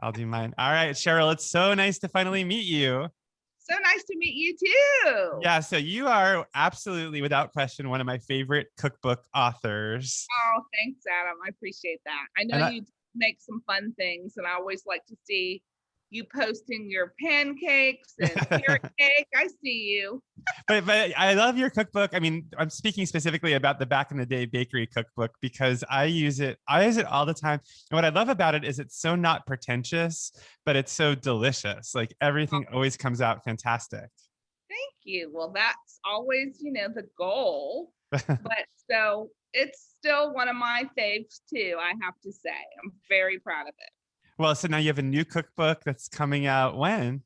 I'll do mine. All right, Cheryl, it's so nice to finally meet you. So nice to meet you too. Yeah, so you are absolutely, without question, one of my favorite cookbook authors. Oh, thanks, Adam. I appreciate that. I know And I, you make some fun things, and I always like to see you posting your pancakes and carrot cake. I see you. but I love your cookbook. I mean, I'm speaking specifically about the back in the day bakery cookbook because I use it. I use it all the time. And what I love about it is it's so not pretentious, but it's so delicious. Like everything always comes out fantastic. Thank you. Well, that's always, the goal. But so it's still one of my faves too, I have to say. I'm very proud of it. Well, so now you have a new cookbook that's coming out when?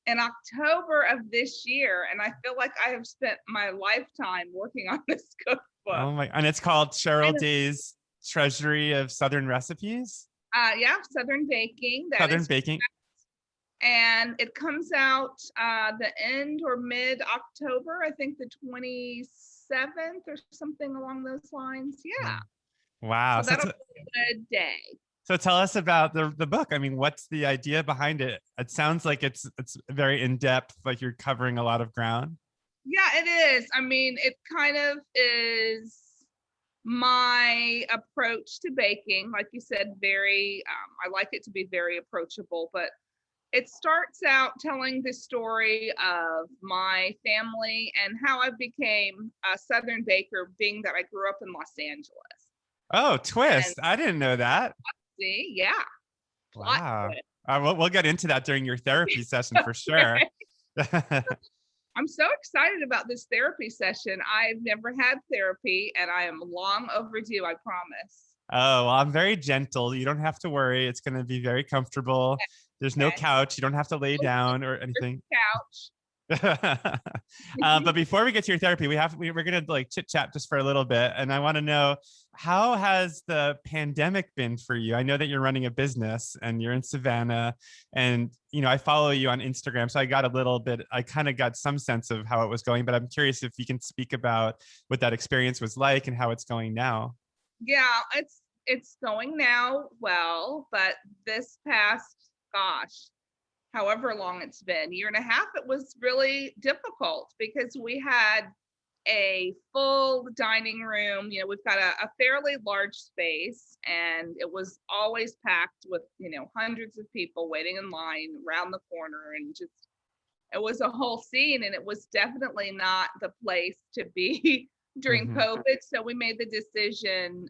In October of this year, and I feel like I have spent my lifetime working on this cookbook. Oh my, and it's called Cheryl Day's Treasury of Southern Recipes. Yeah, Southern Baking. Southern Baking. And it comes out the end or mid October, I think the 27th or something along those lines. Yeah. Wow. So that'll be a good day. So tell us about the book. I mean, what's the idea behind it? It sounds like it's very in depth, like you're covering a lot of ground. Yeah, it is. I mean, it kind of is my approach to baking. Like you said, I like it to be very approachable, but it starts out telling the story of my family and how I became a Southern baker, being that I grew up in Los Angeles. Oh, twist. I didn't know that. See, yeah. Wow. We'll get into that during your therapy session for sure. I'm so excited about this therapy session. I've never had therapy and I am long overdue, I promise. Oh, well, I'm very gentle. You don't have to worry. It's going to be very comfortable. There's no couch. You don't have to lay down or anything. Couch. But before we get to your therapy, we're gonna like chit chat just for a little bit, and I want to know, how has the pandemic been for you? I know that you're running a business and you're in Savannah, and I follow you on Instagram, so I kind of got some sense of how it was going, but I'm curious if you can speak about what that experience was like and how it's going now. Yeah, it's going now well, but this past, however long it's been, year and a half, it was really difficult because we had a full dining room. We've got a fairly large space, and it was always packed with, hundreds of people waiting in line around the corner, and just, it was a whole scene, and it was definitely not the place to be during COVID. So we made the decision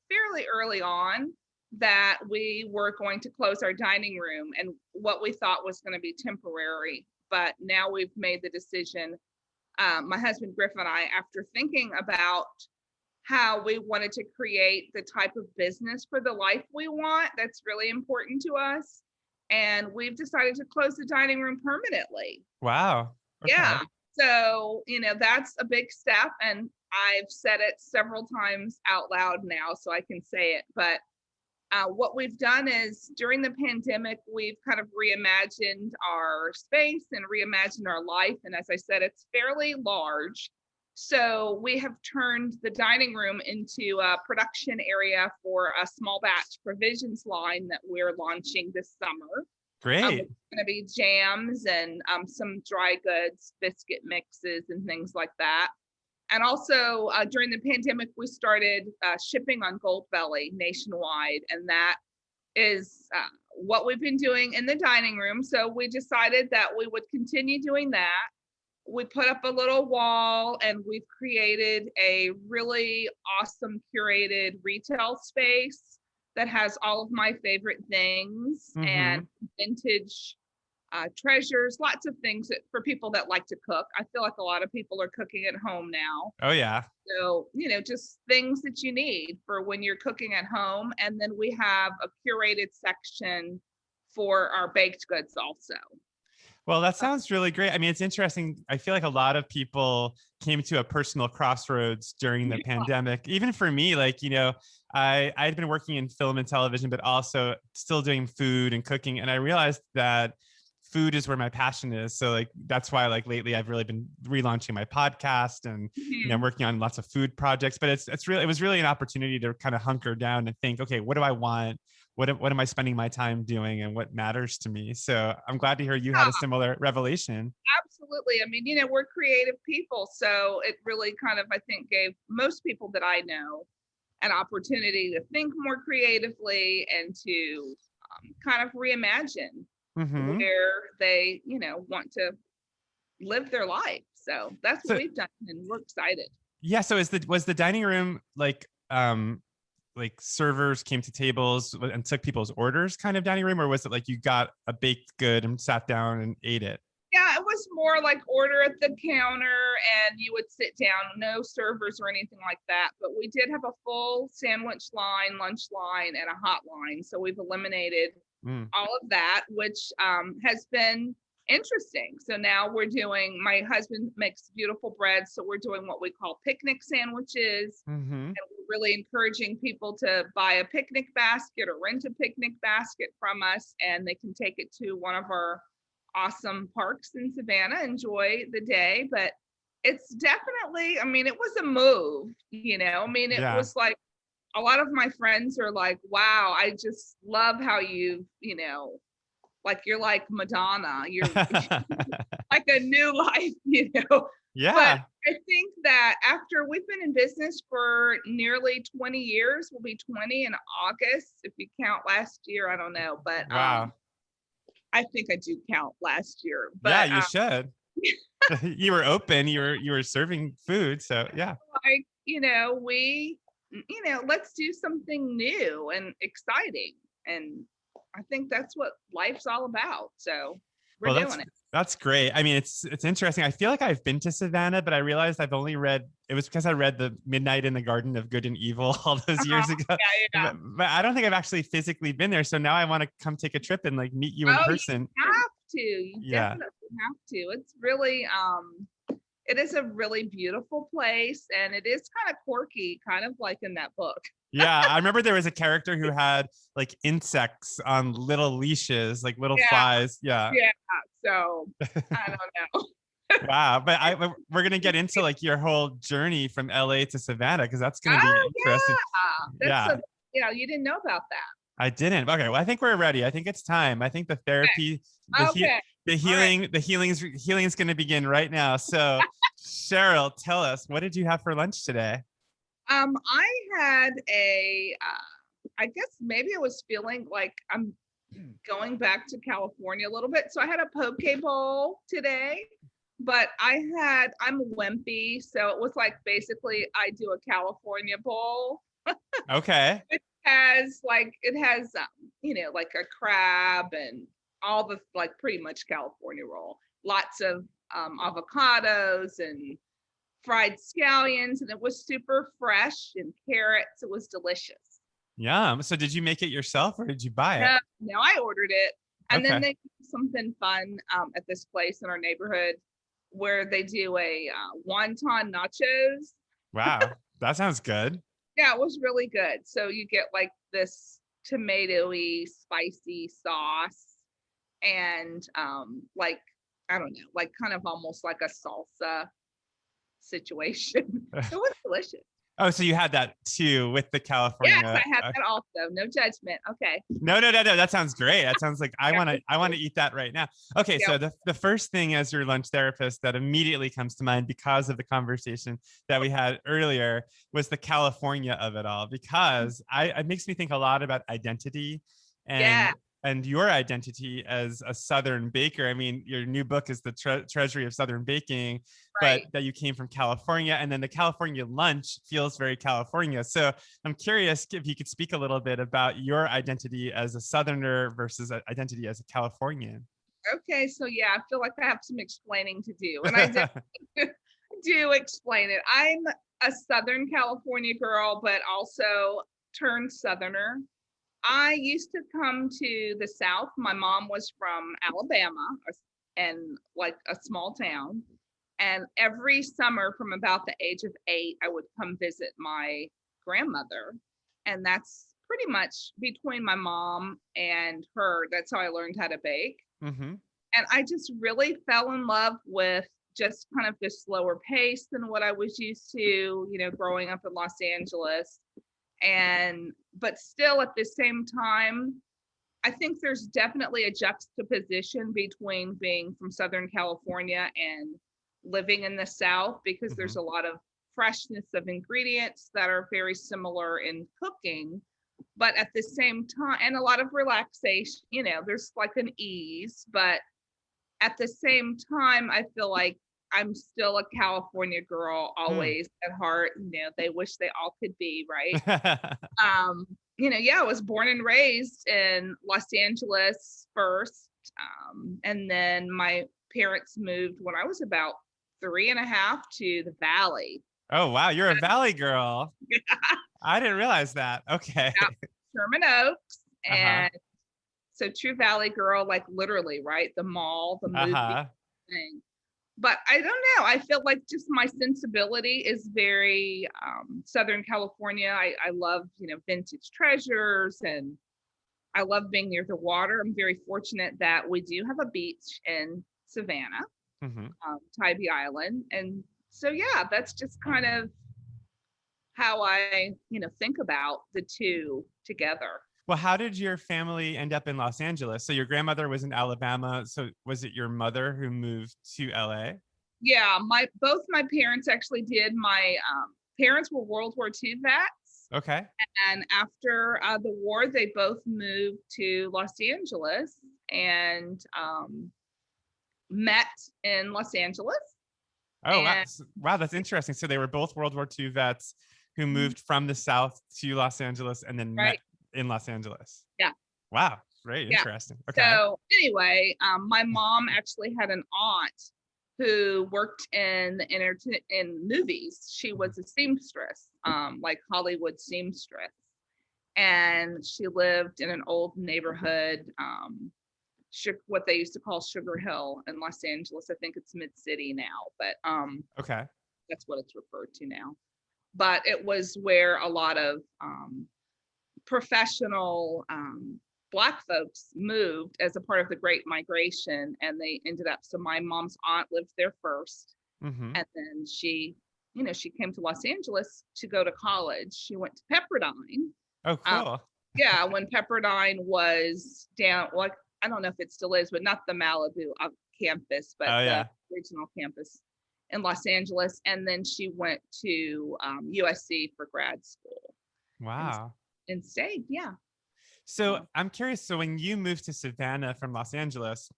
fairly early on that we were going to close our dining room, and what we thought was going to be temporary. But now we've made the decision, my husband Griffith and I, after thinking about how we wanted to create the type of business for the life we want, that's really important to us. And we've decided to close the dining room permanently. Wow. Okay. Yeah. So, that's a big step. And I've said it several times out loud now, so I can say it. But what we've done is, during the pandemic, we've kind of reimagined our space and reimagined our life. And as I said, it's fairly large. So we have turned the dining room into a production area for a small batch provisions line that we're launching this summer. Great. It's going to be jams and some dry goods, biscuit mixes, and things like that. And also during the pandemic, we started shipping on Goldbelly nationwide. And that is what we've been doing in the dining room. So we decided that we would continue doing that. We put up a little wall, and we've created a really awesome curated retail space that has all of my favorite things and vintage treasures, lots of things for people that like to cook. I feel like a lot of people are cooking at home now. Oh, yeah. So, just things that you need for when you're cooking at home. And then we have a curated section for our baked goods also. Well, that sounds really great. I mean, it's interesting. I feel like a lot of people came to a personal crossroads during the pandemic. Even for me, I'd been working in film and television, but also still doing food and cooking. And I realized that food is where my passion is. So that's why lately I've really been relaunching my podcast and working on lots of food projects. But it was really an opportunity to kind of hunker down and think, okay, what do I want? what am I spending my time doing and what matters to me. So I'm glad to hear you had a similar revelation. Absolutely. I mean, we're creative people. So it really kind of, I think, gave most people that I know an opportunity to think more creatively and to kind of reimagine where they, want to live their life. So that's what we've done, and we're excited. Yeah. So was the dining room like servers came to tables and took people's orders kind of dining room, or was it like you got a baked good and sat down and ate it? Yeah, it was more like order at the counter and you would sit down, no servers or anything like that. But we did have a full sandwich line, lunch line, and a hot line. So we've eliminated all of that, which has been interesting. So now my husband makes beautiful bread. So we're doing what we call picnic sandwiches. And we're really encouraging people to buy a picnic basket or rent a picnic basket from us, and they can take it to one of our awesome parks in Savannah, enjoy the day. But it's definitely, I mean, it was a move, it was like a lot of my friends are like, wow, I just love how like you're like Madonna, you're like a new life, Yeah. But I think that after we've been in business for nearly 20 years, we'll be 20 in August. If you count last year, I don't know, but wow. I think I do count last year. But yeah, you should. You were open, you were serving food. So yeah. Like, let's do something new and exciting. And I think that's what life's all about. So we're doing it. That's great. I mean, it's interesting. I feel like I've been to Savannah, but I realized I've only read, it was because I read The Midnight in the Garden of Good and Evil all those years ago. Yeah. But I don't think I've actually physically been there. So now I want to come take a trip and like meet you in person. You have to. You definitely have to. It's really, it is a really beautiful place, and it is kind of quirky, kind of like in that book. Yeah, I remember there was a character who had like insects on little leashes, like little flies. Yeah. So I don't know. Wow, but we're gonna get into like your whole journey from LA to Savannah, because that's gonna be interesting. You didn't know about that. I didn't. Okay, well, I think we're ready. I think it's time. I think the therapy, the healing's gonna begin right now. So, Cheryl, tell us, what did you have for lunch today? I had I guess maybe I was feeling like I'm going back to California a little bit. So I had a Poké bowl today, but I'm Wimpy. So it was like, basically I do a California bowl. Okay. It has like a crab and all the, like, pretty much California roll. Lots of avocados and fried scallions, and it was super fresh, and carrots. It was delicious. Yeah. So did you make it yourself or did you buy it? No, I ordered it. And then they do something fun at this place in our neighborhood where they do a wonton nachos. Wow, that sounds good. Yeah, it was really good. So you get like this tomatoey, spicy sauce, and like, I don't know, like kind of almost like a salsa situation. It was delicious. Oh, so you had that too with the California. Yes, I had that also. No judgment. Okay. No. That sounds great. That sounds like I want to eat that right now. Okay, so the first thing as your lunch therapist that immediately comes to mind because of the conversation that we had earlier was the California of it all, because it makes me think a lot about identity and your identity as a Southern baker. I mean, your new book is the Treasury of Southern Baking, but that you came from California, and then the California lunch feels very California. So I'm curious if you could speak a little bit about your identity as a Southerner versus identity as a Californian. Okay, so I feel like I have some explaining to do, and I do explain it. I'm a Southern California girl, but also turned Southerner. I used to come to the South. My mom was from Alabama, and like a small town. And every summer from about the age of 8, I would come visit my grandmother. And that's pretty much between my mom and her. That's how I learned how to bake. Mm-hmm. And I just really fell in love with just kind of the slower pace than what I was used to, growing up in Los Angeles. But still at the same time, I think there's definitely a juxtaposition between being from Southern California and living in the South, because there's a lot of freshness of ingredients that are very similar in cooking, but at the same time, and a lot of relaxation, there's like an ease, but at the same time, I feel like I'm still a California girl, always at heart. They wish they all could be, right? I was born and raised in Los Angeles first. And then my parents moved when I was about 3.5 to the Valley. Oh, wow. You're a Valley girl. Yeah. I didn't realize that. Okay. Sherman Oaks. And so true Valley girl, like literally, right? The mall, the movie thing. But I don't know. I feel like just my sensibility is very Southern California. I love, vintage treasures, and I love being near the water. I'm very fortunate that we do have a beach in Savannah, Tybee Island. And so, yeah, that's just kind of how I, think about the two together. Well, how did your family end up in Los Angeles? So your grandmother was in Alabama. So was it your mother who moved to LA? Yeah, both my parents actually did. My parents were World War II vets. Okay. And after the war, they both moved to Los Angeles and met in Los Angeles. Oh, wow. That's interesting. So they were both World War II vets who moved from the South to Los Angeles and then met in Los Angeles. Yeah. Wow. Very interesting. Okay. So anyway, my mom actually had an aunt who worked in movies. She was a seamstress, like Hollywood seamstress. And she lived in an old neighborhood, what they used to call Sugar Hill in Los Angeles. I think it's Mid-City now, but okay, that's what it's referred to now. But it was where a lot of professional Black folks moved as a part of the Great Migration, and they ended up. So my mom's aunt lived there first, and then she came to Los Angeles to go to college. She went to Pepperdine. Oh, cool. Yeah, when Pepperdine was down, like I don't know if it still is, but not the Malibu campus, but the original campus in Los Angeles. And then she went to USC for grad school. Wow. And stayed, yeah. So I'm curious. So when you moved to Savannah from Los Angeles,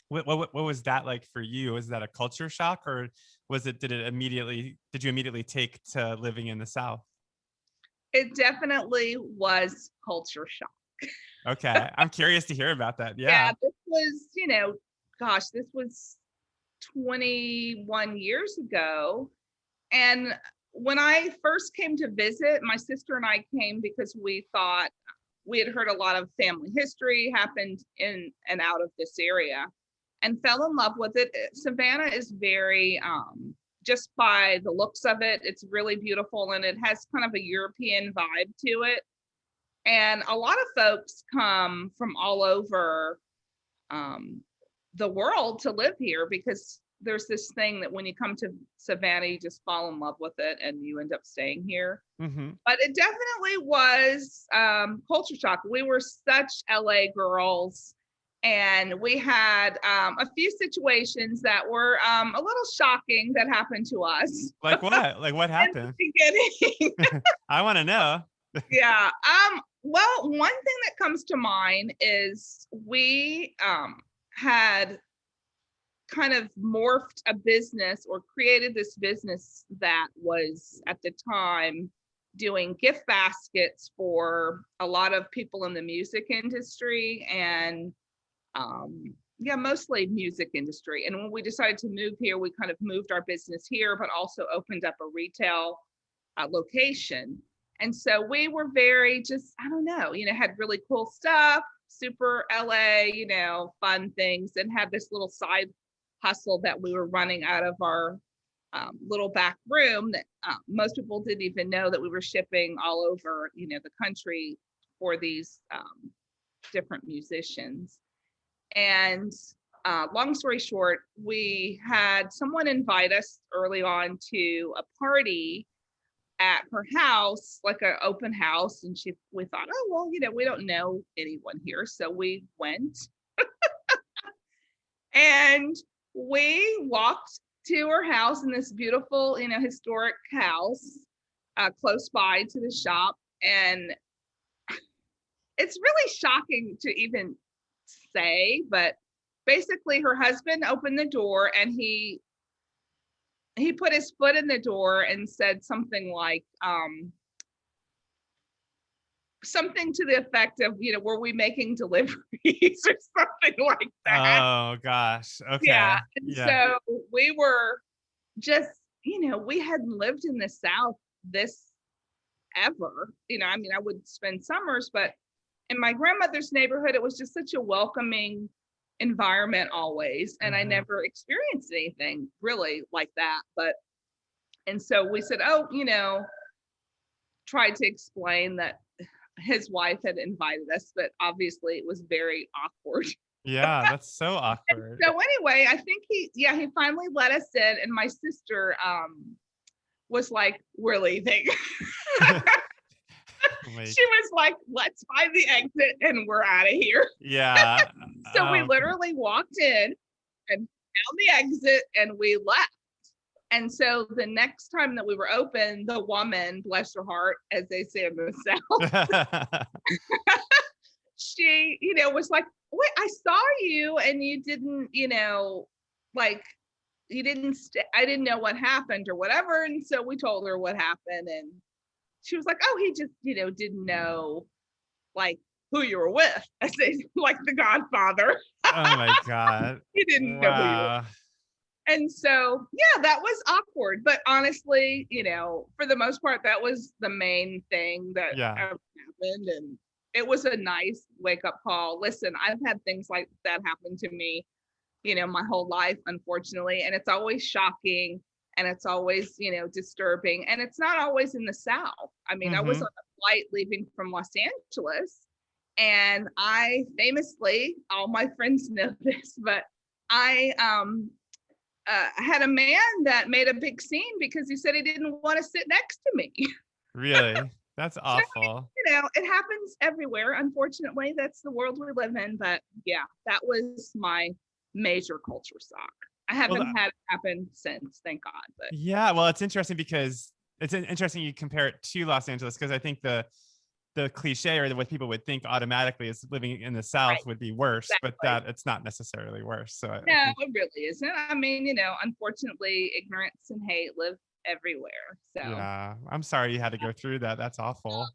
what was that like for you? Was that a culture shock, or did you immediately take to living in the South? It definitely was culture shock. Okay. I'm curious to hear about that. Yeah, this was, this was 21 years ago. And when I first came to visit, my sister and I came because we thought we had heard a lot of family history happened in and out of this area and fell in love with it. Savannah is very, just by the looks of it, it's really beautiful, and it has kind of a European vibe to it. And a lot of folks come from all over the world to live here, because there's this thing that when you come to Savannah, you just fall in love with it and you end up staying here. But it definitely was culture shock. We were such LA girls, and we had a few situations that were a little shocking that happened to us. Like what? Like what happened? I want to know. Yeah. Well, one thing that comes to mind is we had kind of morphed a business, or created this business that was at the time doing gift baskets for a lot of people in the music industry, and mostly music industry. And when we decided to move here, we kind of moved our business here, but also opened up a retail location. And so we were very just, I don't know, had really cool stuff, super LA, fun things, and had this little side hustle that we were running out of our little back room that most people didn't even know that we were shipping all over, the country for these different musicians. And long story short, we had someone invite us early on to a party at her house, like an open house. And we thought, oh, well, we don't know anyone here. So we went and we walked to her house in this beautiful, historic house close by to the shop. And it's really shocking to even say, but basically her husband opened the door and he put his foot in the door and said something like, something to the effect of, were we making deliveries or something like that? Oh gosh. Okay. Yeah. And so we were just, we hadn't lived in the South this ever. I would spend summers, but in my grandmother's neighborhood, it was just such a welcoming environment always. And I never experienced anything really like that. And so we said, oh, tried to explain that his wife had invited us, but obviously it was very awkward. Yeah, that's so awkward. So anyway, I think he finally let us in, and my sister was like, we're leaving. She was like, let's find the exit and we're out of here. Yeah. So we literally walked in and found the exit and we left. And so the next time that we were open, the woman, bless her heart, as they say in the South, she, was like, wait, I saw you and you didn't, like, you didn't, I didn't know what happened or whatever. And so we told her what happened. And she was like, oh, he just, didn't know, like, who you were with. I say, like the Godfather. Oh my God. He didn't know who you were. And so, yeah, that was awkward. But honestly, for the most part, that was the main thing that ever happened. And it was a nice wake up call. Listen, I've had things like that happen to me, my whole life, unfortunately. And it's always shocking and it's always, disturbing. And it's not always in the South. I mean, I was on a flight leaving from Los Angeles. And I famously, all my friends know this, but I had a man that made a big scene because he said he didn't want to sit next to me. Really? That's awful. So, it happens everywhere. Unfortunately, that's the world we live in. But yeah, that was my major culture shock. I haven't had it happen since, thank God. But yeah, well, it's interesting because it's interesting you compare it to Los Angeles, because I think the cliche or what people would think automatically is living in the South would be worse, but that it's not necessarily worse. So no, it really isn't. I mean, unfortunately, ignorance and hate live everywhere. So yeah, I'm sorry you had to go through that. That's awful.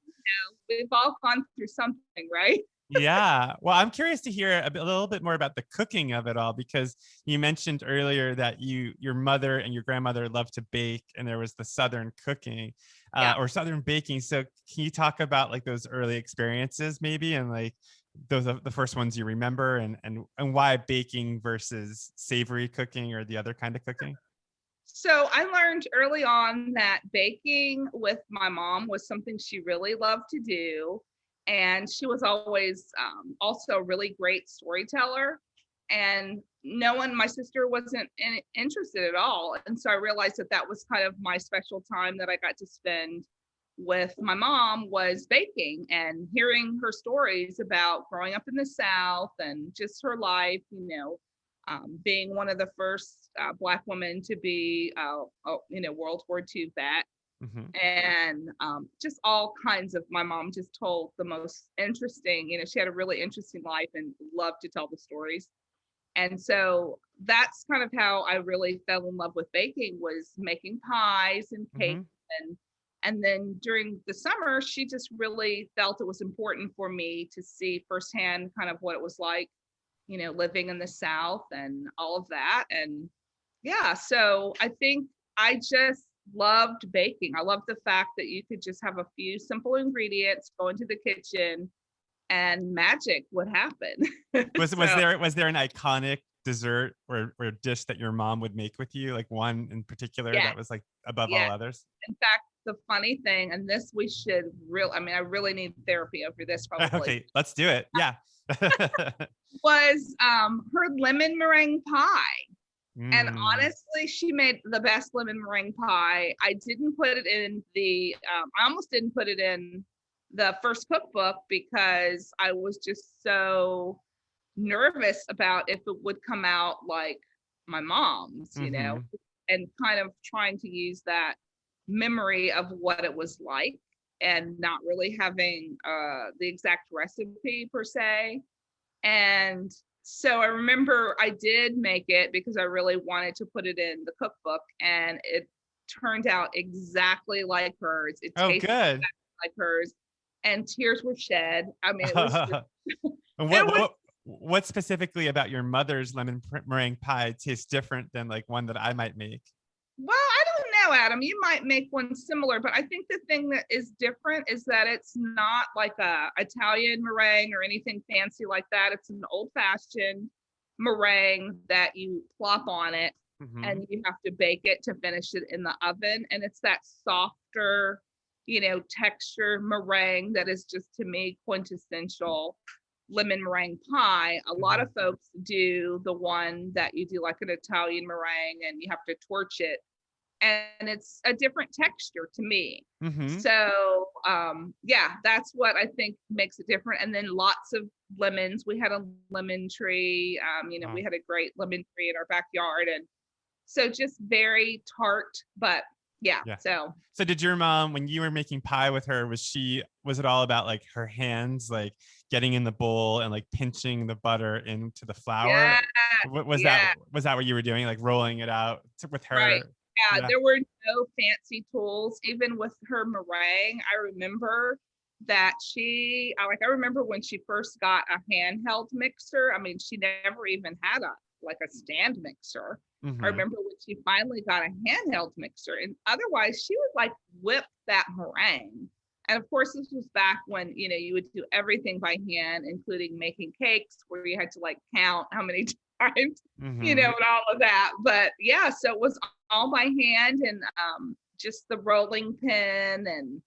We've all gone through something, right? Yeah. Well, I'm curious to hear a little bit more about the cooking of it all, because you mentioned earlier that your mother and your grandmother loved to bake, and there was the Southern cooking or Southern baking. So can you talk about like those early experiences maybe, and like those are the first ones you remember, and why baking versus savory cooking or the other kind of cooking? So I learned early on that baking with my mom was something she really loved to do. And she was always also a really great storyteller. And my sister wasn't interested at all. And so I realized that was kind of my special time that I got to spend with my mom, was baking and hearing her stories about growing up in the South and just her life, being one of the first Black women to be, World War II vet. And just all kinds of, my mom just told the most interesting, she had a really interesting life and loved to tell the stories. And so that's kind of how I really fell in love with baking, was making pies and cakes. And then during the summer, she just really felt it was important for me to see firsthand kind of what it was like, living in the South and all of that. And yeah, so I think I just loved baking. I loved the fact that you could just have a few simple ingredients, go into the kitchen, and magic would happen. Was there an iconic dessert or dish that your mom would make with you, like one in particular that was like above all others? In fact, the funny thing, and this we should I really need therapy over this probably. Okay, let's do it. Yeah. Was her lemon meringue pie. And Mm. honestly, she made the best lemon meringue pie. I didn't put it in I almost didn't put it in the first cookbook because I was just so nervous about if it would come out like my mom's, Mm-hmm. and kind of trying to use that memory of what it was like and not really having the exact recipe per se. And so I remember I did make it because I really wanted to put it in the cookbook, and it turned out exactly like hers. It Oh, tasted good. like hers, and tears were shed. I mean, it was just, And it was what specifically about your mother's meringue pie tastes different than like one that I might make? well, I don't know, Adam. You might make one similar, but I think the thing that is different is that it's not like a Italian meringue or anything fancy like that. It's an old-fashioned meringue that you plop on it, Mm-hmm. and you have to bake it to finish it in the oven. And it's that softer, texture meringue that is just to me quintessential lemon meringue pie. A lot Mm-hmm. of folks do the one that you do like an Italian meringue and you have to torch it, and it's a different texture to me. Mm-hmm. So yeah, that's what I think makes it different. And then lots of lemons. We had a lemon tree. Oh, We had a great lemon tree in our backyard, and so just very tart, but yeah. yeah. So So did your mom, when you were making pie with her, was it all about like her hands, like getting in the bowl and like pinching the butter into the flour? yeah, What yeah, was that what you were doing? Like rolling it out with right. her? Yeah, Yeah. there were no fancy tools. Even with her meringue, I remember that I remember when she first got a handheld mixer. I mean, she never even had a stand mixer. I Mm-hmm. remember when she finally got a handheld mixer, and otherwise she would like whip that meringue. And of course, this was back when, you would do everything by hand, including making cakes where you had to like count how many times, Mm-hmm. and all of that. But yeah, so it was all by hand, and just the rolling pin and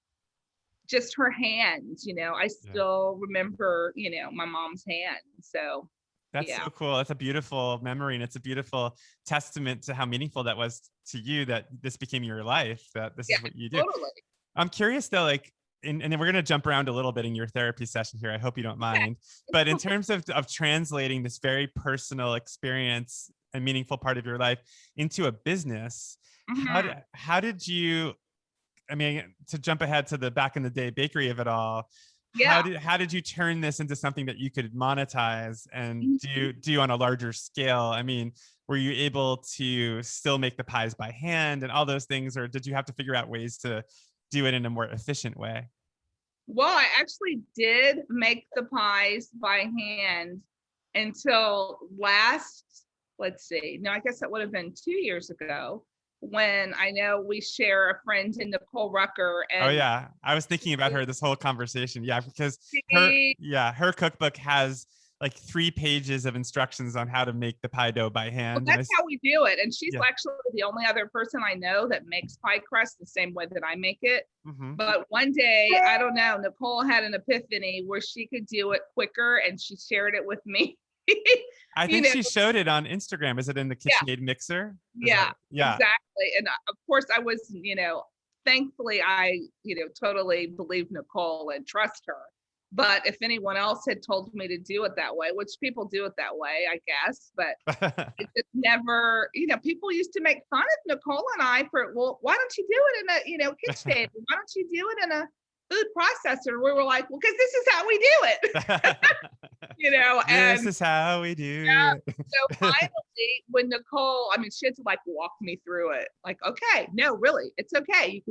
just her hands. I Yeah. still remember, my mom's hands. So That's yeah, so cool. That's a beautiful memory, and it's a beautiful testament to how meaningful that was to you, that this became your life, that this yeah, is what you do. totally. I'm curious though, like, and then we're going to jump around a little bit in your therapy session here. I hope you don't mind. But in terms of translating this very personal experience and meaningful part of your life into a business, Mhm. how did you, I mean, to jump ahead to the back in the day bakery of it all, Yeah. how did you turn this into something that you could monetize and Mhm. do on a larger scale? I mean, were you able to still make the pies by hand and all those things, or did you have to figure out ways to do it in a more efficient way? Well, I actually did make the pies by hand until let's see, no, I guess that would have been 2 years ago, when I know we share a friend in Nicole Rucker, Oh and yeah, I was thinking about her this whole conversation. Yeah, because she, her cookbook has like 3 pages of instructions on how to make the pie dough by well, hand, and that's how we do it. And she's yeah. actually the only other person I know that makes pie crust the same way that I make it. Mm-hmm. But one day, I don't know, Nicole had an epiphany where she could do it quicker, and she shared it with me. I you think know, she showed it on Instagram. Is it in the yeah, KitchenAid mixer? Is yeah, that yeah? exactly. And of course, I was, thankfully, I, totally believe Nicole and trust her. But if anyone else had told me to do it that way, which people do it that way, I guess, but it just never, people used to make fun of Nicole and I for, well, why don't you do it in a, KitchenAid? Why don't you do it in a food processor? We were like, well, because this is how we do it, This and is how we yeah. do So it. finally, when Nicole, I mean, she had to like walk me through it. Like, okay, no, really, it's okay. You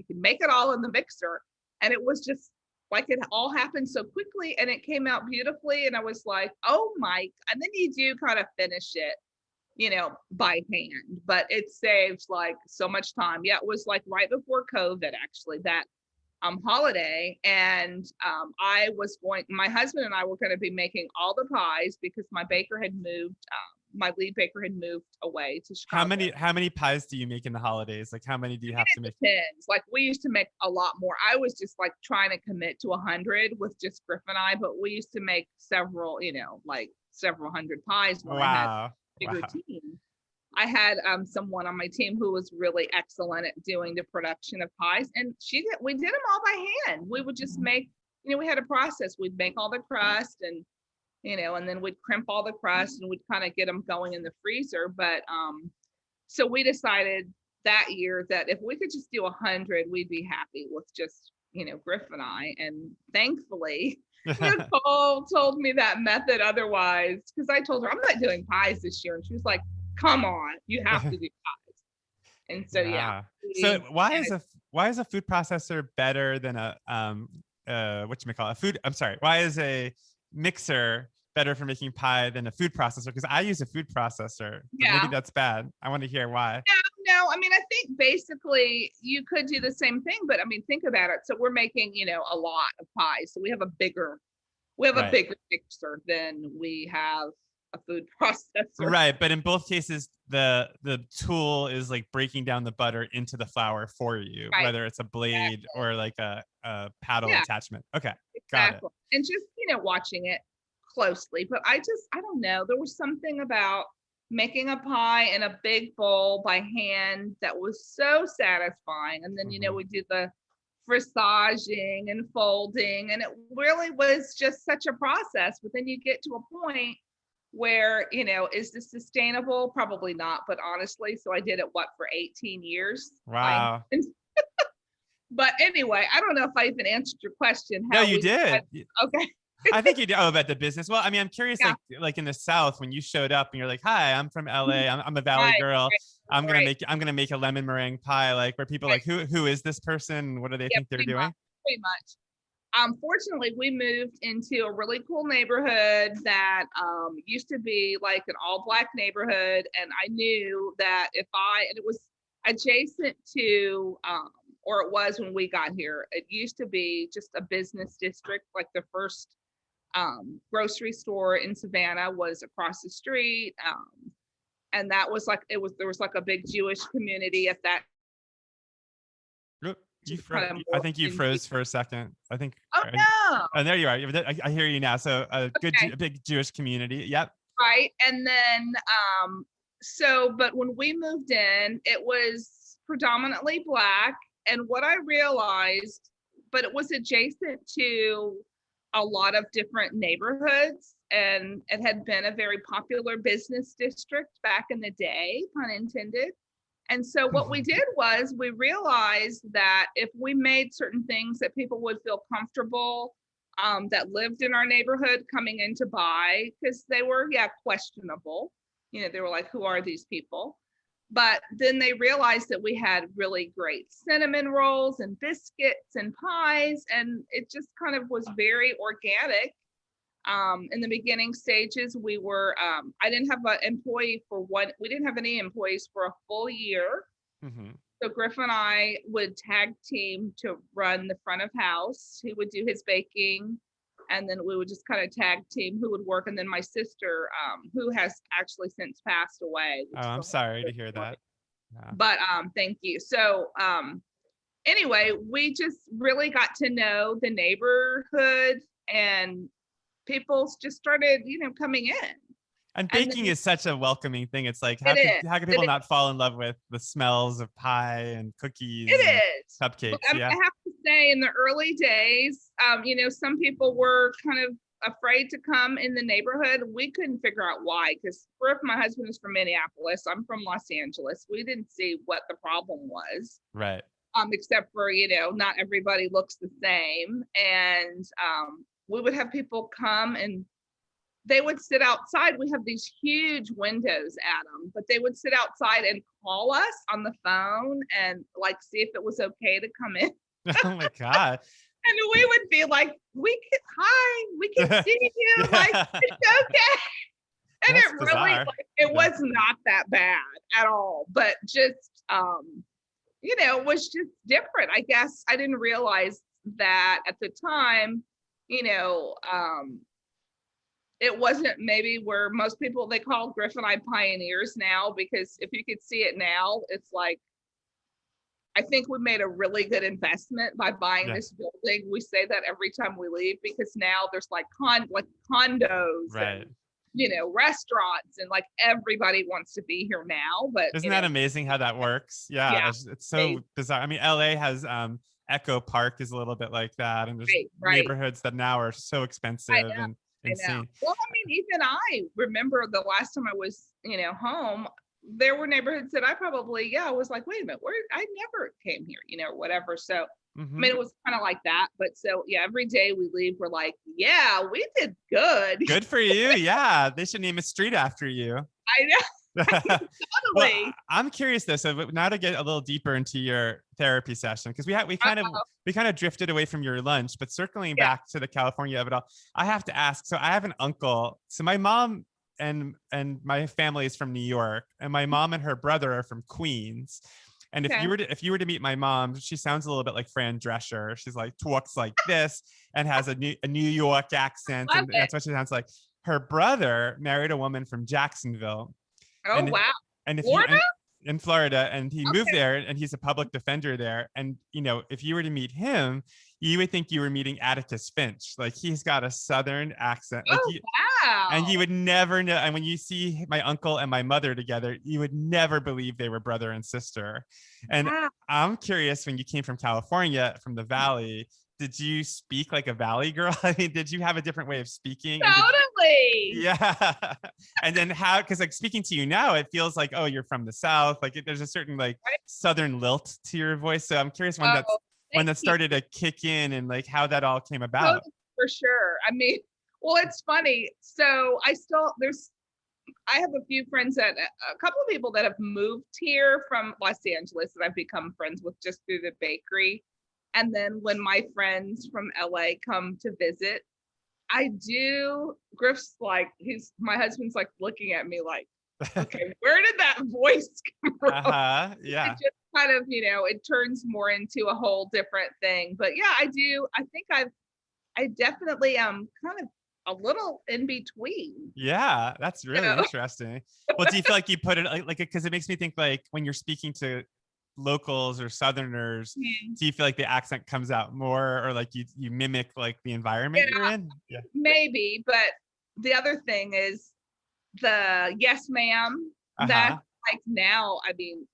can make it all in the mixer. And it was just like it all happened so quickly, and it came out beautifully. And I was like, oh my, and then you do kind of finish it, by hand, but it saves like so much time. Yeah, it was like right before COVID, actually, that holiday, and my husband and I were going to be making all the pies because my lead baker had moved away to Chicago. How many pies do you make in the holidays? Like how many do you I mean, have to it make? depends. Like we used to make a lot more. I was just like trying to commit to 100 with just Griff and I, but we used to make several, like several hundred pies when I had a Wow. bigger Wow. team. I had someone on my team who was really excellent at doing the production of pies, and we did them all by hand. We would just make, we had a process. We'd make all the crust, and and then we'd crimp all the crust, and we'd kind of get them going in the freezer. But so we decided that year that if we could just do 100, we'd be happy with just Griff and I. And thankfully, Nicole told me that method otherwise, because I told her I'm not doing pies this year, and she was like, "Come on, you have to do pies." And so So why is a food processor better than a whatchamacallit, a food? I'm sorry. Why is a mixer better for making pie than a food processor? Because I use a food processor. Maybe that's bad. I want to hear why. No, I mean, I think basically you could do the same thing, but I mean, think about it. So we're making, a lot of pies. So we have a bigger mixer than we have a food processor. Right. But in both cases, the tool is like breaking down the butter into the flour for you, whether it's a blade or like a paddle attachment. Okay. Got it. And just, watching it closely. But I don't know. There was something about making a pie in a big bowl by hand that was so satisfying. And then, we did the frissaging and folding, and it really was just such a process. But then you get to a point where, is this sustainable? Probably not. But honestly, so I did it, for 18 years. Wow. But anyway, I don't know if I even answered your question. No, you did. Okay. I think you did. Oh, about the business. Well, I mean, I'm curious, like in the South, when you showed up and you're like, "Hi, I'm from LA. I'm a Valley girl. I'm gonna make a lemon meringue pie." Like, where people are like, who is this person? What do they think they're doing? Pretty much. Fortunately, we moved into a really cool neighborhood that used to be like an all-Black neighborhood, and I knew that and it was adjacent to, or it was when we got here. It used to be just a business district. Like the first grocery store in Savannah was across the street, and that was like there was like a big Jewish community at that. I think you froze for a second. I think. Oh no! Oh, there you are. I hear you now. So a big Jewish community. Yep. Right, and then but when we moved in, it was predominantly Black, and what I realized, but it was adjacent to a lot of different neighborhoods, and it had been a very popular business district back in the day, pun intended. And so what we did was we realized that if we made certain things that people would feel comfortable, that lived in our neighborhood coming in to buy, because they were, questionable. They were like, who are these people? But then they realized that we had really great cinnamon rolls and biscuits and pies, and it just kind of was very organic. In the beginning stages, we were, I didn't have we didn't have any employees for a full year. Mm-hmm. So Griff and I would tag team to run the front of house. He would do his baking, and then we would just kind of tag team who would work. And then my sister, who has actually since passed away. Oh, I'm sorry to hear that. Yeah. But thank you. So anyway, we just really got to know the neighborhood, and people just started, coming in. And baking is such a welcoming thing. It's like, how can people not fall in love with the smells of pie and cookies? It is. Cupcakes. I have to say, in the early days, some people were kind of afraid to come in the neighborhood. We couldn't figure out why, because my husband is from Minneapolis. I'm from Los Angeles. We didn't see what the problem was. Right. Except for, not everybody looks the same. And we would have people come, and they would sit outside. We have these huge windows at them, but they would sit outside and call us on the phone and like see if it was okay to come in. Oh my God. And we would be like, we can see you. Like, it's okay. And That's it really, it was not that bad at all, but just, it was just different. I guess I didn't realize that at the time, it wasn't maybe where most people, they call Griff and I pioneers now, because if you could see it now, it's like, I think we made a really good investment by buying this building. We say that every time we leave, because now there's like condos. Right. restaurants, and like everybody wants to be here now. But Isn't that amazing how that works? Yeah, yeah, it's so bizarre. I mean, LA has Echo Park is a little bit like that, and there's right. neighborhoods that now are so I expensive know. and I know. insane. Well, I mean, even I remember the last time I was, home, there were neighborhoods that I probably, was like, wait a minute, I never came here, or whatever. So, I mean, Hmm. it was kind of like that. But so, yeah, every day we leave, we're like, yeah, we did good. Good for you. Yeah, they should name a street after you. I know. Well, Totally. I'm curious though. So now to get a little deeper into your therapy session, because we kind of drifted away from your lunch, but circling Yeah. back to the California of it all, I have to ask. So I have an uncle. So my mom and my family is from New York, and my mom and her brother are from Queens. And Okay. if you were to meet my mom, she sounds a little bit like Fran Drescher. She's like talks like this and has a New York accent, Love and it. that's what she sounds like. Her brother married a woman from Jacksonville, Oh, and wow. and if you Florida? in Florida, and he moved Okay. there, and he's a public defender there. And if you were to meet him, you would think you were meeting Atticus Finch. Like, he's got a Southern accent, like Oh, and wow. you would never know. And when you see my uncle and my mother together, you would never believe they were brother and sister. And Wow. I'm curious, when you came from California, from the Valley, did you speak like a Valley girl? I mean, did you have a different way of speaking? And Totally. yeah. And then how, because like speaking to you now, it feels like, oh, you're from the South. Like there's a certain like Right? Southern lilt to your voice. So I'm curious Oh, when thank that you. started to kick in, and like how that all came about. Totally, for sure. I mean, well, it's funny. So I have a few friends a couple of people that have moved here from Los Angeles that I've become friends with just through the bakery. And then when my friends from LA come to visit, Griff's like, my husband's like looking at me like, okay, where did that voice come from? Uh-huh. It Yeah. just kind of, it turns more into a whole different thing. But yeah, I do. I think I definitely am kind of a little in between. Yeah, that's You really know? interesting. Well, do you feel like you put it like because it makes me think, like, when you're speaking to locals or Southerners, Mhm. do you feel like the accent comes out more, or like you mimic like the environment you're Yeah, in? Yeah. maybe. But the other thing is the yes, ma'am. That's Uh-huh. like now, I mean,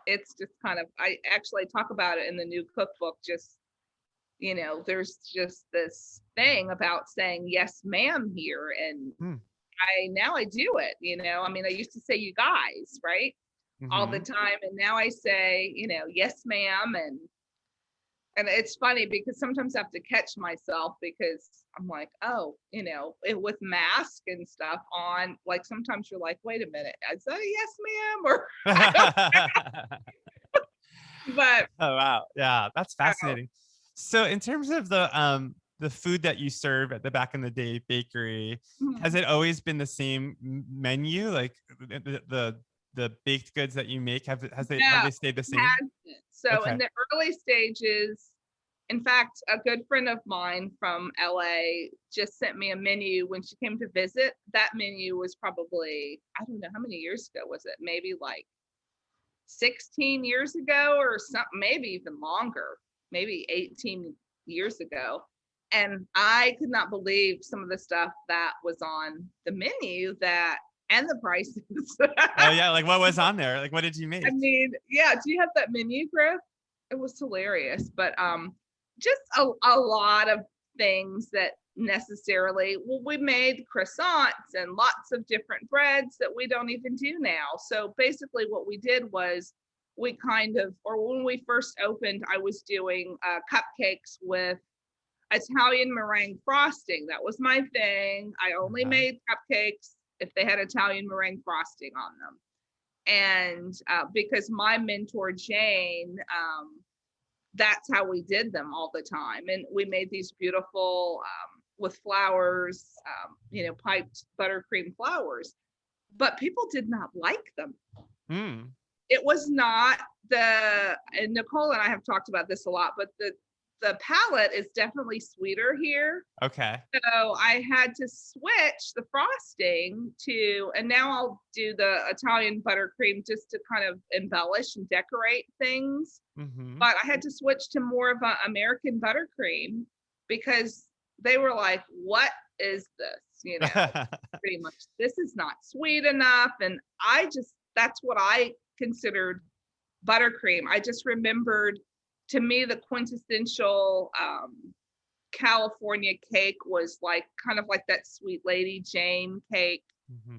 it's just kind of, I actually talk about it in the new cookbook. Just, there's just this thing about saying yes, ma'am here. And Hmm. I do it, I mean, I used to say you guys, right? All the Mm-hmm. time. And now I say, yes, ma'am. And it's funny because sometimes I have to catch myself because I'm like, oh, with mask and stuff on, like sometimes you're like, wait a minute, is that a yes, ma'am? Or I don't, but Oh wow. Yeah, that's oh, fascinating. So in terms of the food that you serve at the back in the day bakery, has mhm. it always been the same menu? Like the baked goods that you make, have No, they stayed the it same? hasn't. So in Okay. the early stages, in fact, a good friend of mine from LA just sent me a menu when she came to visit. That menu was probably, I don't know how many years ago was it? Maybe like 16 years ago or something, maybe even longer, maybe 18 years ago. And I could not believe some of the stuff that was on the menu and the prices. Oh yeah, like what was on there? Like what did you I make? mean, yeah, do you have that menu, Griff? It was hilarious, but just a lot of things that necessarily, well, we made croissants and lots of different breads that we don't even do now. So basically what we did was or when we first opened, I was doing cupcakes with Italian meringue frosting. That was my thing. I only Uh-huh. made cupcakes if they had Italian meringue frosting on them. And because my mentor Jane, that's how we did them all the time. And we made these beautiful with flowers, piped buttercream flowers, but people did not like them. Hmm. It was not and Nicole and I have talked about this a lot, but the palate is definitely sweeter here. Okay. So I had to switch the frosting and now I'll do the Italian buttercream just to kind of embellish and decorate things. Mm-hmm. But I had to switch to more of an American buttercream because they were like, what is this? Pretty much, this is not sweet enough. And that's what I considered buttercream. I just remembered, to me, the quintessential California cake was like kind of like that Sweet Lady Jane cake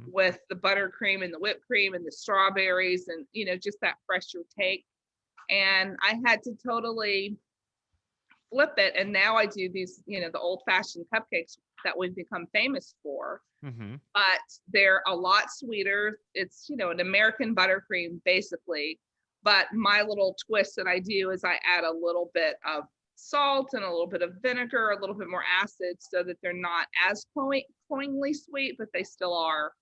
with the buttercream and the whipped cream and the strawberries and, just that fresher take. And I had to totally flip it. And now I do these, the old fashioned cupcakes that we've become famous for, but they're a lot sweeter. It's, an American buttercream basically. But my little twist that I do is I add a little bit of salt and a little bit of vinegar, a little bit more acid, so that they're not as cloyingly sweet, but they still are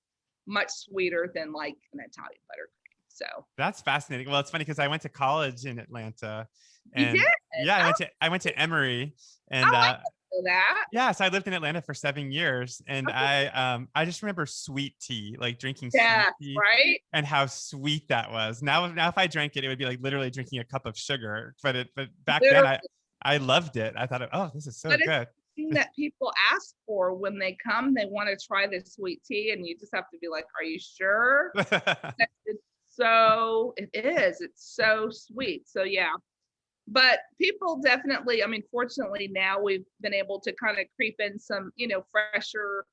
much sweeter than like an Italian buttercream. So that's fascinating. Well, it's funny because I went to college in Atlanta, and you did? yeah, I went to Emory, and I know that. yeah, so I lived in Atlanta for 7 years, and Okay. I just remember sweet tea, like drinking Yeah, sweet tea, right. and how sweet that was. Now if I drank it, it would be like literally drinking a cup of sugar. But back then Literally. I loved it. I thought, oh, this is so But it's good. the thing that people ask for when they come. They want to try this sweet tea, and you just have to be like, "Are you sure?" It is. It's so sweet. So yeah. But people definitely, fortunately now we've been able to kind of creep in some, fresher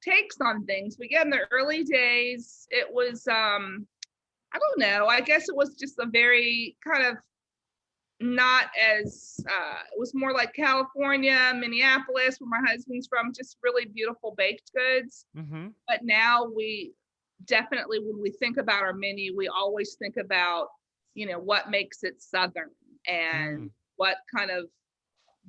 takes on things. But yeah, in the early days, it was, I don't know, I guess it was just a very kind of not as, it was more like California, Minneapolis, where my husband's from, just really beautiful baked goods. But now we definitely, when we think about our menu, we always think about, what makes it Southern and what kind of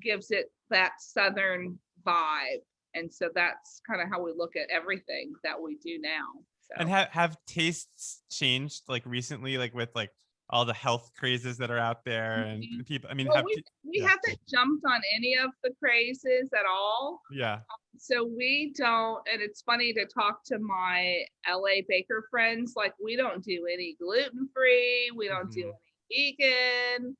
gives it that Southern vibe. And so that's kind of how we look at everything that we do now. So. And have tastes changed like recently, like with like all the health crazes that are out there and people? I mean, well, we haven't jumped on any of the crazes at all. Yeah. So we don't, and it's funny to talk to my LA baker friends, like we don't do any gluten-free, we don't do any vegan.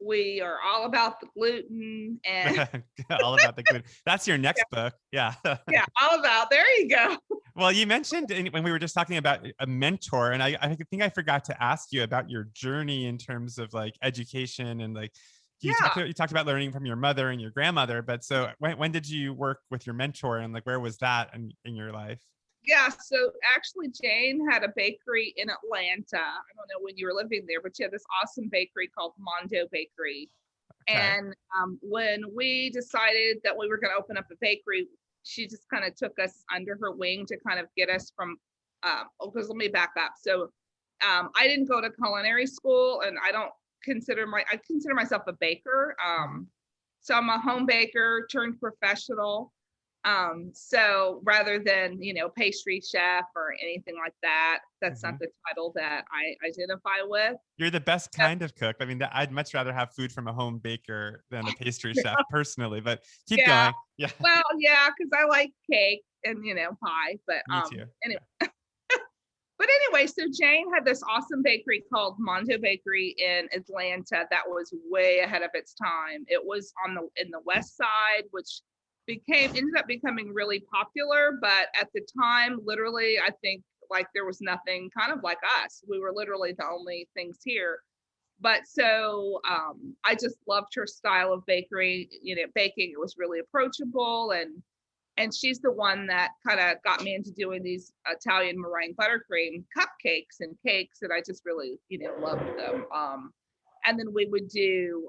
We are all about the gluten and all about the gluten. That's your next book. Yeah. Yeah, all about, there you go. Well, you mentioned when we were just talking about a mentor, and I think I forgot to ask you about your journey in terms of like education and like you talked about learning from your mother and your grandmother, but so when did you work with your mentor and like where was that in your life? Yeah, so actually Jane had a bakery in Atlanta. I don't know when you were living there, but she had this awesome bakery called Mondo Bakery. Okay. And when we decided that we were going to open up a bakery, she just kind of took us under her wing to kind of get us from, because let me back up. So I didn't go to culinary school, and I consider myself a baker. So I'm a home baker turned professional. So rather than, pastry chef or anything like that, that's not the title that I identify with. You're the best kind of cook. I mean, I'd much rather have food from a home baker than a pastry chef personally, but keep going. Yeah. Well, yeah, because I like cake and, pie, but me too. Anyway. But anyway, so Jane had this awesome bakery called Mondo Bakery in Atlanta that was way ahead of its time. It was in the west side, which ended up becoming really popular, but at the time, literally, I think like there was nothing kind of like us. We were literally the only things here. But so I just loved her style of bakery, baking. It was really approachable, and she's the one that kind of got me into doing these Italian meringue buttercream cupcakes and cakes, and I just really, loved them. And then we would do,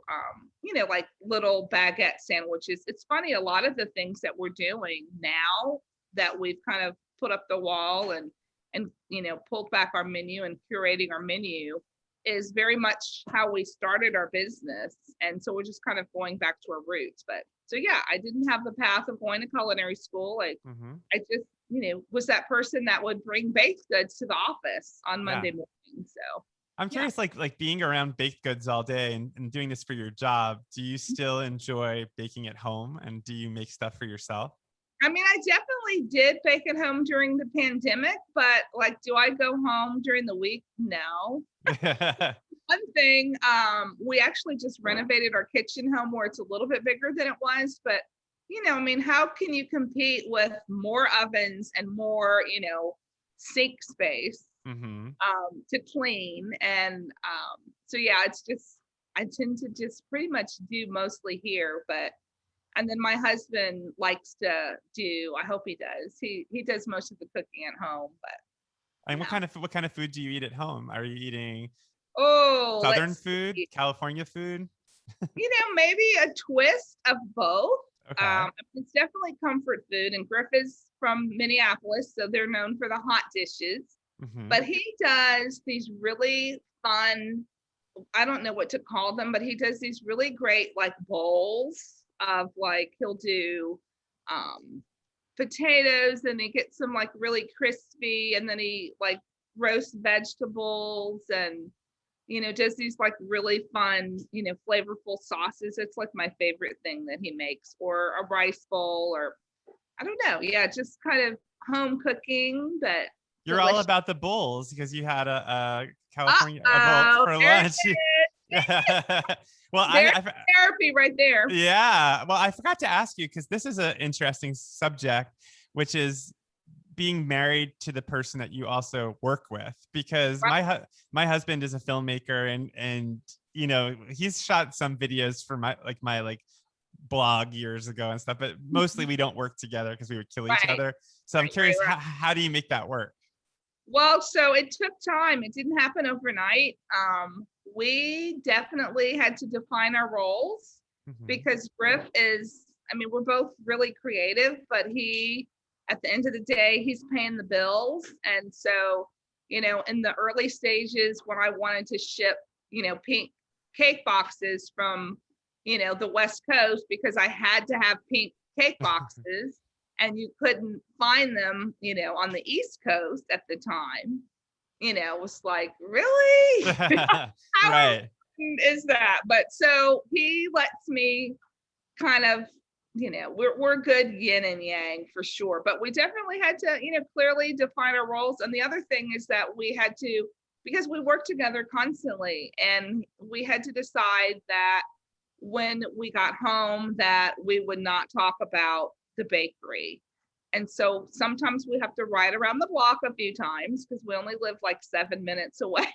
like little baguette sandwiches. It's funny, a lot of the things that we're doing now that we've kind of put up the wall and pulled back our menu and curating our menu is very much how we started our business. And so we're just kind of going back to our roots. But so, yeah, I didn't have the path of going to culinary school. Like I just, was that person that would bring baked goods to the office on Monday morning. So I'm curious, like being around baked goods all day and doing this for your job, do you still enjoy baking at home, and do you make stuff for yourself? I mean, I definitely did bake at home during the pandemic, but like, do I go home during the week? No. One thing, we actually just renovated our kitchen home where it's a little bit bigger than it was, but I mean, how can you compete with more ovens and more, sink space Mm-hmm. to clean? And so, yeah, it's just, I tend to just pretty much do mostly here, but, and then my husband likes to do, I hope he does, he does most of the cooking at home, but And what kind of food do you eat at home? Are you eating oh, Southern let's food, see. California food? Maybe a twist of both. Okay. It's definitely comfort food, and Griffith's from Minneapolis, so they're known for the hot dishes. Mm-hmm. But he does these really fun, I don't know what to call them, but he does these really great like bowls of like he'll do potatoes, and he gets some like really crispy, and then he like roast vegetables, and does these like really fun, flavorful sauces. It's like my favorite thing that he makes, or a rice bowl, or I don't know. Yeah, just kind of home cooking, but You're all delicious. about the bowls because you had a California a bowl Uh-oh, for there it lunch. is. Well, There's therapy right there. yeah. Well, I forgot to ask you because this is an interesting subject, which is being married to the person that you also work with. Because Right. my husband is a filmmaker, and he's shot some videos for my blog years ago and stuff. But mostly we don't work together because we would kill each Right, other. So I'm curious, right. how do you make that work? Well, so it took time. It didn't happen overnight. We definitely had to define our roles Mhm. because Griff is, I mean, we're both really creative, but at the end of the day, he's paying the bills. And so, in the early stages when I wanted to ship, pink cake boxes from, the West Coast, because I had to have pink cake boxes and you couldn't find them, on the East Coast at the time, it was like, really? How Right. is that? But so he lets me kind of, we're good yin and yang for sure. But we definitely had to, clearly define our roles. And the other thing is that we had to, because we work together constantly, and we had to decide that when we got home that we would not talk about the bakery. And so sometimes we have to ride around the block a few times because we only live like 7 minutes away.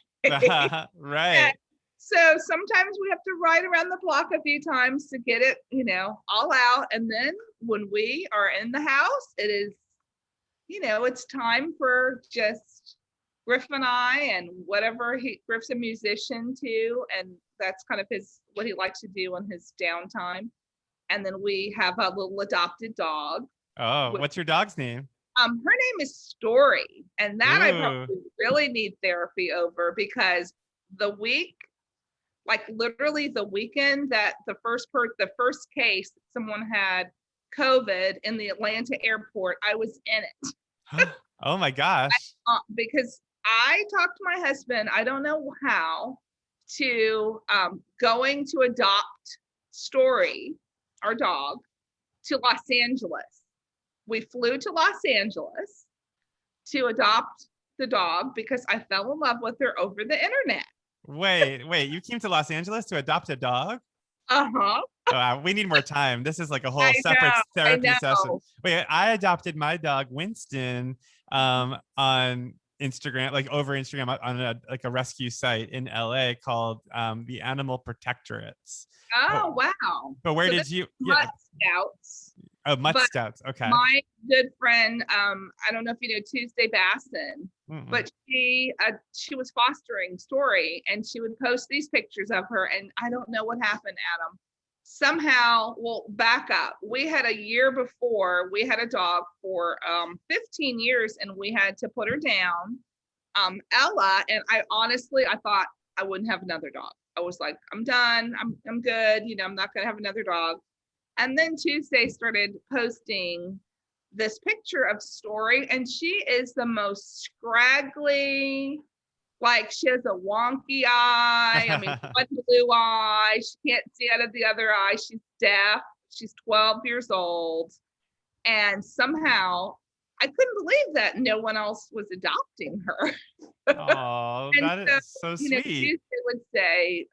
Right. So sometimes we have to ride around the block a few times to get it, all out. And then when we are in the house, it is, it's time for just Griff and I, and whatever Griff's a musician too. And that's kind of what he likes to do on his downtime. And then we have a little adopted dog. Oh, what's your dog's name? Her name is Story, and that I Ooh. probably really need therapy over, because the week, like literally the weekend that the first case someone had COVID in the Atlanta airport, I was in it. Oh my gosh. Because I talked to my husband, I don't know how, to going to adopt Story, our dog, to Los Angeles. We flew to Los Angeles to adopt the dog because I fell in love with her over the internet. Wait, you came to Los Angeles to adopt a dog? Uh-huh. Oh, we need more time. This is like a whole I separate know, I therapy session. know. Wait, I adopted my dog Winston on Instagram, like over Instagram on a rescue site in LA called the Animal Protectorates. Oh, But, wow. but where So did this you? is Yeah. Mutt Scouts. Oh, Mutt But Scouts. Okay. my good friend, I don't know if you know Tuesday Basson, Mm-mm. but she was fostering Story, and she would post these pictures of her, and I don't know what happened, Adam. Somehow, well, back up. We had a year before, we had a dog for 15 years, and we had to put her down, Ella, and I thought I wouldn't have another dog. I was like, I'm done. I'm good. I'm not gonna have another dog. And then Tuesday started posting this picture of Story, and she is the most scraggly, like she has a wonky eye. I mean, one blue eye. She can't see out of the other eye. She's deaf. She's 12 years old. And somehow I couldn't believe that no one else was adopting her. Oh, And that so, is so Tuesday sweet. would say,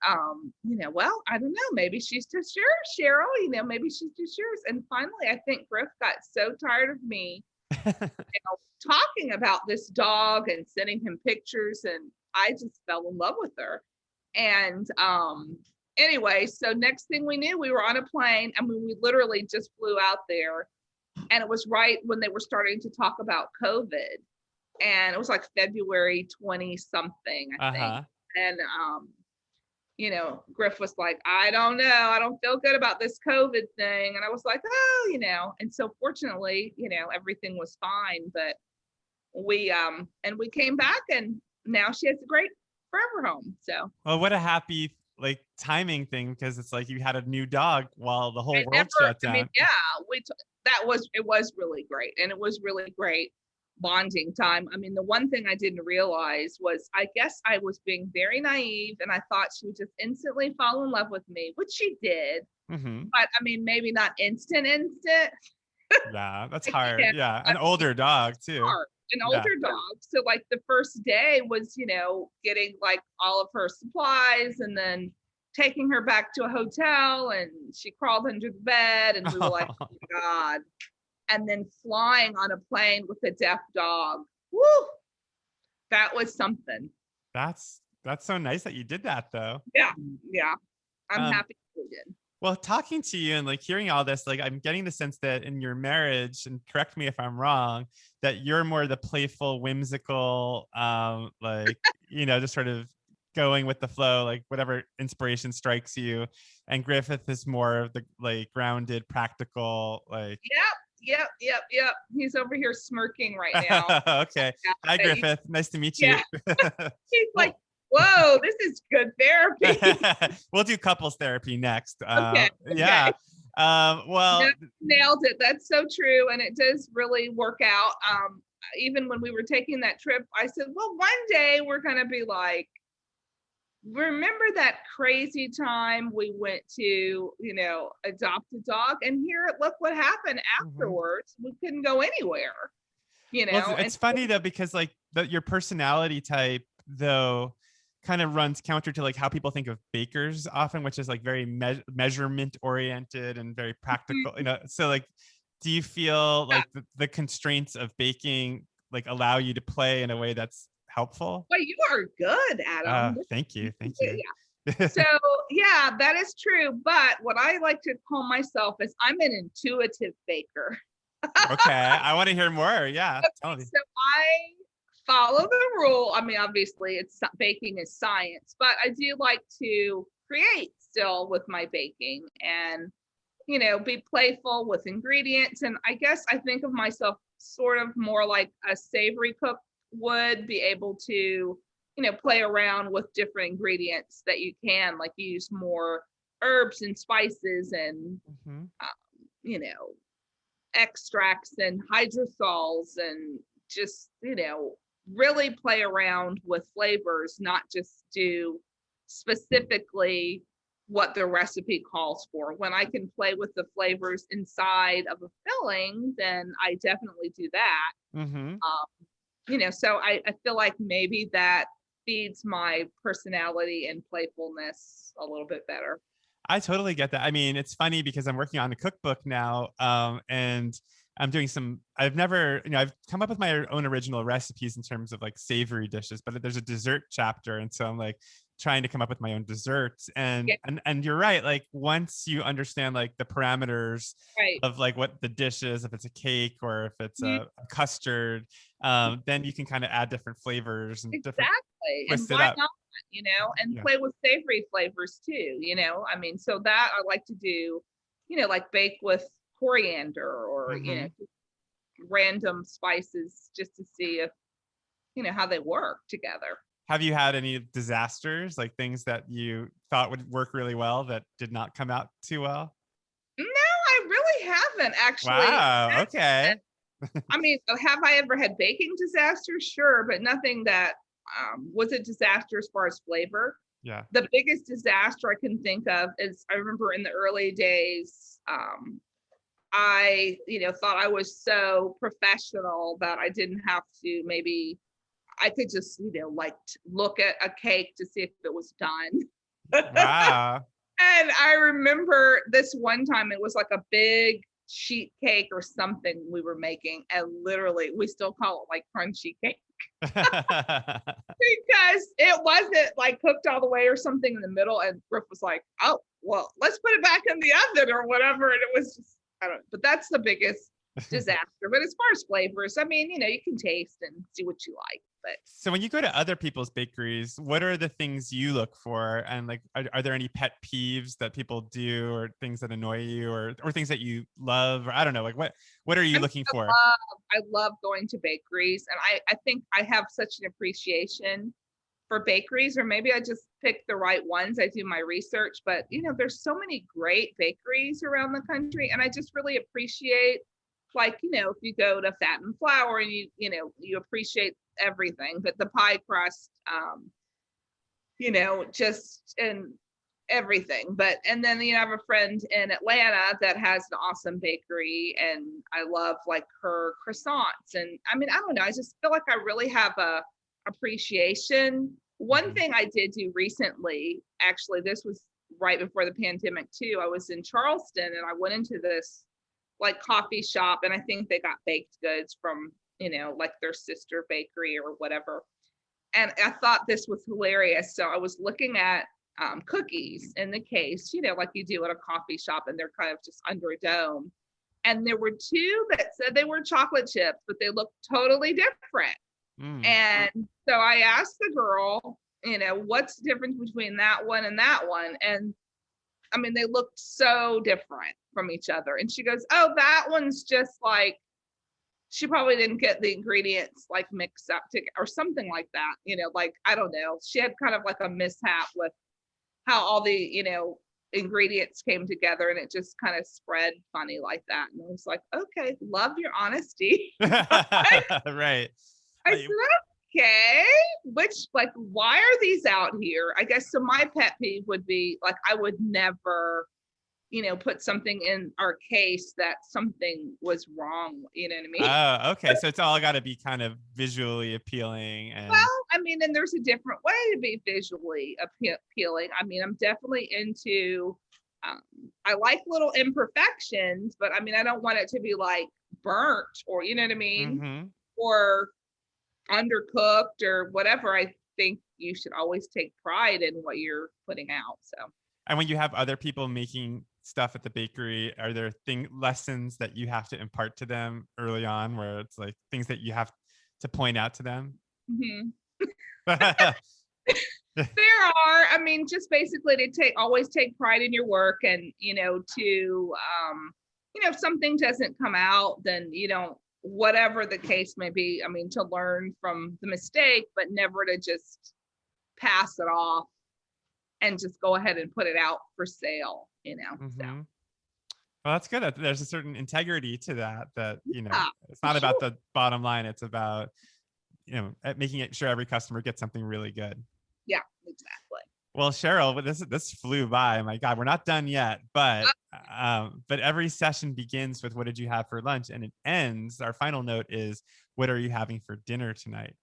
well, I don't know, maybe she's just yours, Cheryl, maybe she's just yours. And finally, I think Griff got so tired of me, talking about this dog and sending him pictures, and I just fell in love with her. And anyway, so next thing we knew, we were on a plane. I mean, we literally just flew out there, and it was right when they were starting to talk about COVID, and it was like February 20 something, I think. Uh-huh. And Griff was like, I don't know, I don't feel good about this COVID thing. And I was like, oh, and so fortunately, everything was fine. But we came back, and now she has a great forever home. So Well, what a happy like timing thing, because it's like you had a new dog while the whole I world never, shut I mean, down. yeah, it was really great. And it was really great bonding time. I mean, the one thing I didn't realize was, I guess I was being very naive, and I thought she would just instantly fall in love with me, which she did. Mm-hmm. But I mean, maybe not instant. Yeah, that's Yeah, hard. Yeah, I an mean, older dog too. hard. An Yeah. older dog. So like the first day was, getting like all of her supplies, and then taking her back to a hotel, and she crawled under the bed, and we were like, oh my God. And then flying on a plane with a deaf dog. Woo! That was something. That's so nice that you did that though. Yeah. Yeah. I'm Um, happy we did. well, talking to you and like hearing all this, like I'm getting the sense that in your marriage, and correct me if I'm wrong, that you're more the playful, whimsical, like, just sort of going with the flow, like whatever inspiration strikes you. And Griffith is more of the like grounded, practical, like. Yep. He's over here smirking right now. Okay. Hi, Griffith. Nice to meet you. Yeah. He's like, Well, whoa, this is good therapy. we'll do couples therapy next. Okay. Yeah. Well, Yep, nailed it. That's so true. And it does really work out. Even when we were taking that trip, I said, well, one day we're going to be like, remember that crazy time we went to, adopt a dog, and look what happened afterwards. We couldn't go anywhere, well, and it's funny though, because like your personality type though kind of runs counter to like how people think of bakers often, which is like very measurement oriented and very practical, so like, do you feel like the constraints of baking like allow you to play in a way that's helpful? well, you are good, Adam. Thank you. Yeah. So yeah, that is true. But what I like to call myself is, I'm an intuitive baker. Okay, I want to hear more. Yeah, tell me. So I follow the rule. I mean, obviously, baking is science, but I do like to create still with my baking, and be playful with ingredients. And I guess I think of myself sort of more like a savory cook would be able to, play around with different ingredients that you can, like, use more herbs and spices and, extracts and hydrosols, and just, really play around with flavors, not just do specifically what the recipe calls for. When I can play with the flavors inside of a filling, then I definitely do that. So I feel like maybe that feeds my personality and playfulness a little bit better. I totally get that. I mean, it's funny because I'm working on a cookbook now, and I'm doing I've never, I've come up with my own original recipes in terms of like savory dishes, but there's a dessert chapter. And so I'm like trying to come up with my own desserts. And you're right. Like once you understand like the parameters of like what the dish is, if it's a cake or if it's a custard, then you can kind of add different flavors and different twist and it why up. not, and play with savory flavors too, I mean, so that I like to do, like bake with coriander or, random spices, just to see if, how they work together. Have you had any disasters, like things that you thought would work really well that did not come out too well? No, I really haven't actually. Wow. Okay. I mean, have I ever had baking disasters? Sure, but nothing that was a disaster as far as flavor. Yeah. The biggest disaster I can think of is, I remember in the early days, I, thought I was so professional that I didn't have to, maybe I could just, like look at a cake to see if it was done. Wow. And I remember this one time, it was like a big sheet cake or something we were making. And literally, we still call it like crunchy cake because it wasn't like cooked all the way or something in the middle. And Griff was like, oh, well, let's put it back in the oven or whatever. And it was just, I don't know. But that's the biggest disaster. But as far as flavors, I mean, you can taste and see what you like. But so when you go to other people's bakeries, what are the things you look for? And like, are there any pet peeves that people do, or things that annoy you, or things that you love? Or I don't know, like what are you looking for? I love going to bakeries, and I think I have such an appreciation for bakeries, or maybe I just pick the right ones. I do my research, but there's so many great bakeries around the country, and I just really appreciate, like, if you go to Fat and Flour and you appreciate everything, but the pie crust, just and everything. But and then I have a friend in Atlanta that has an awesome bakery, and I love like her croissants. And I mean, I don't know, I just feel like I really have a appreciation. One thing I did do recently, actually, this was right before the pandemic too. I was in Charleston and I went into this like coffee shop, and I think they got baked goods from like their sister bakery or whatever. And I thought this was hilarious. So I was looking at cookies in the case, like you do at a coffee shop, and they're kind of just under a dome. And there were two that said they were chocolate chips, but they looked totally different. And so I asked the girl, what's the difference between that one and that one? And I mean, they looked so different from each other. And she goes, oh, that one's just like, she probably didn't get the ingredients like mixed up or something like that. Like, I don't know. She had kind of like a mishap with how all the, ingredients came together, and it just kind of spread funny like that. And I was like, okay, love your honesty. Right. I said, okay, which, like, why are these out here? I guess so. My pet peeve would be like, I would never, put something in our case that something was wrong. You know what I mean? Oh, okay. So it's all got to be kind of visually appealing. And Well, I mean, and there's a different way to be visually appealing. I mean, I'm definitely into, I like little imperfections, but I mean, I don't want it to be like burnt, or, you know what I mean? Or undercooked or whatever. I think you should always take pride in what you're putting out. So. And when you have other people making stuff at the bakery, are there lessons that you have to impart to them early on, where it's like things that you have to point out to them? There are. I mean, just basically to always take pride in your work, and to if something doesn't come out, then whatever the case may be, I mean, to learn from the mistake, but never to just pass it off and just go ahead and put it out for sale, So. Well, that's good. There's a certain integrity to that, Yeah, it's not about the bottom line. It's about, making sure every customer gets something really good. Yeah, exactly. Well, Cheryl, this flew by. My God, we're not done yet, but every session begins with what did you have for lunch, and it ends. Our final note is, what are you having for dinner tonight?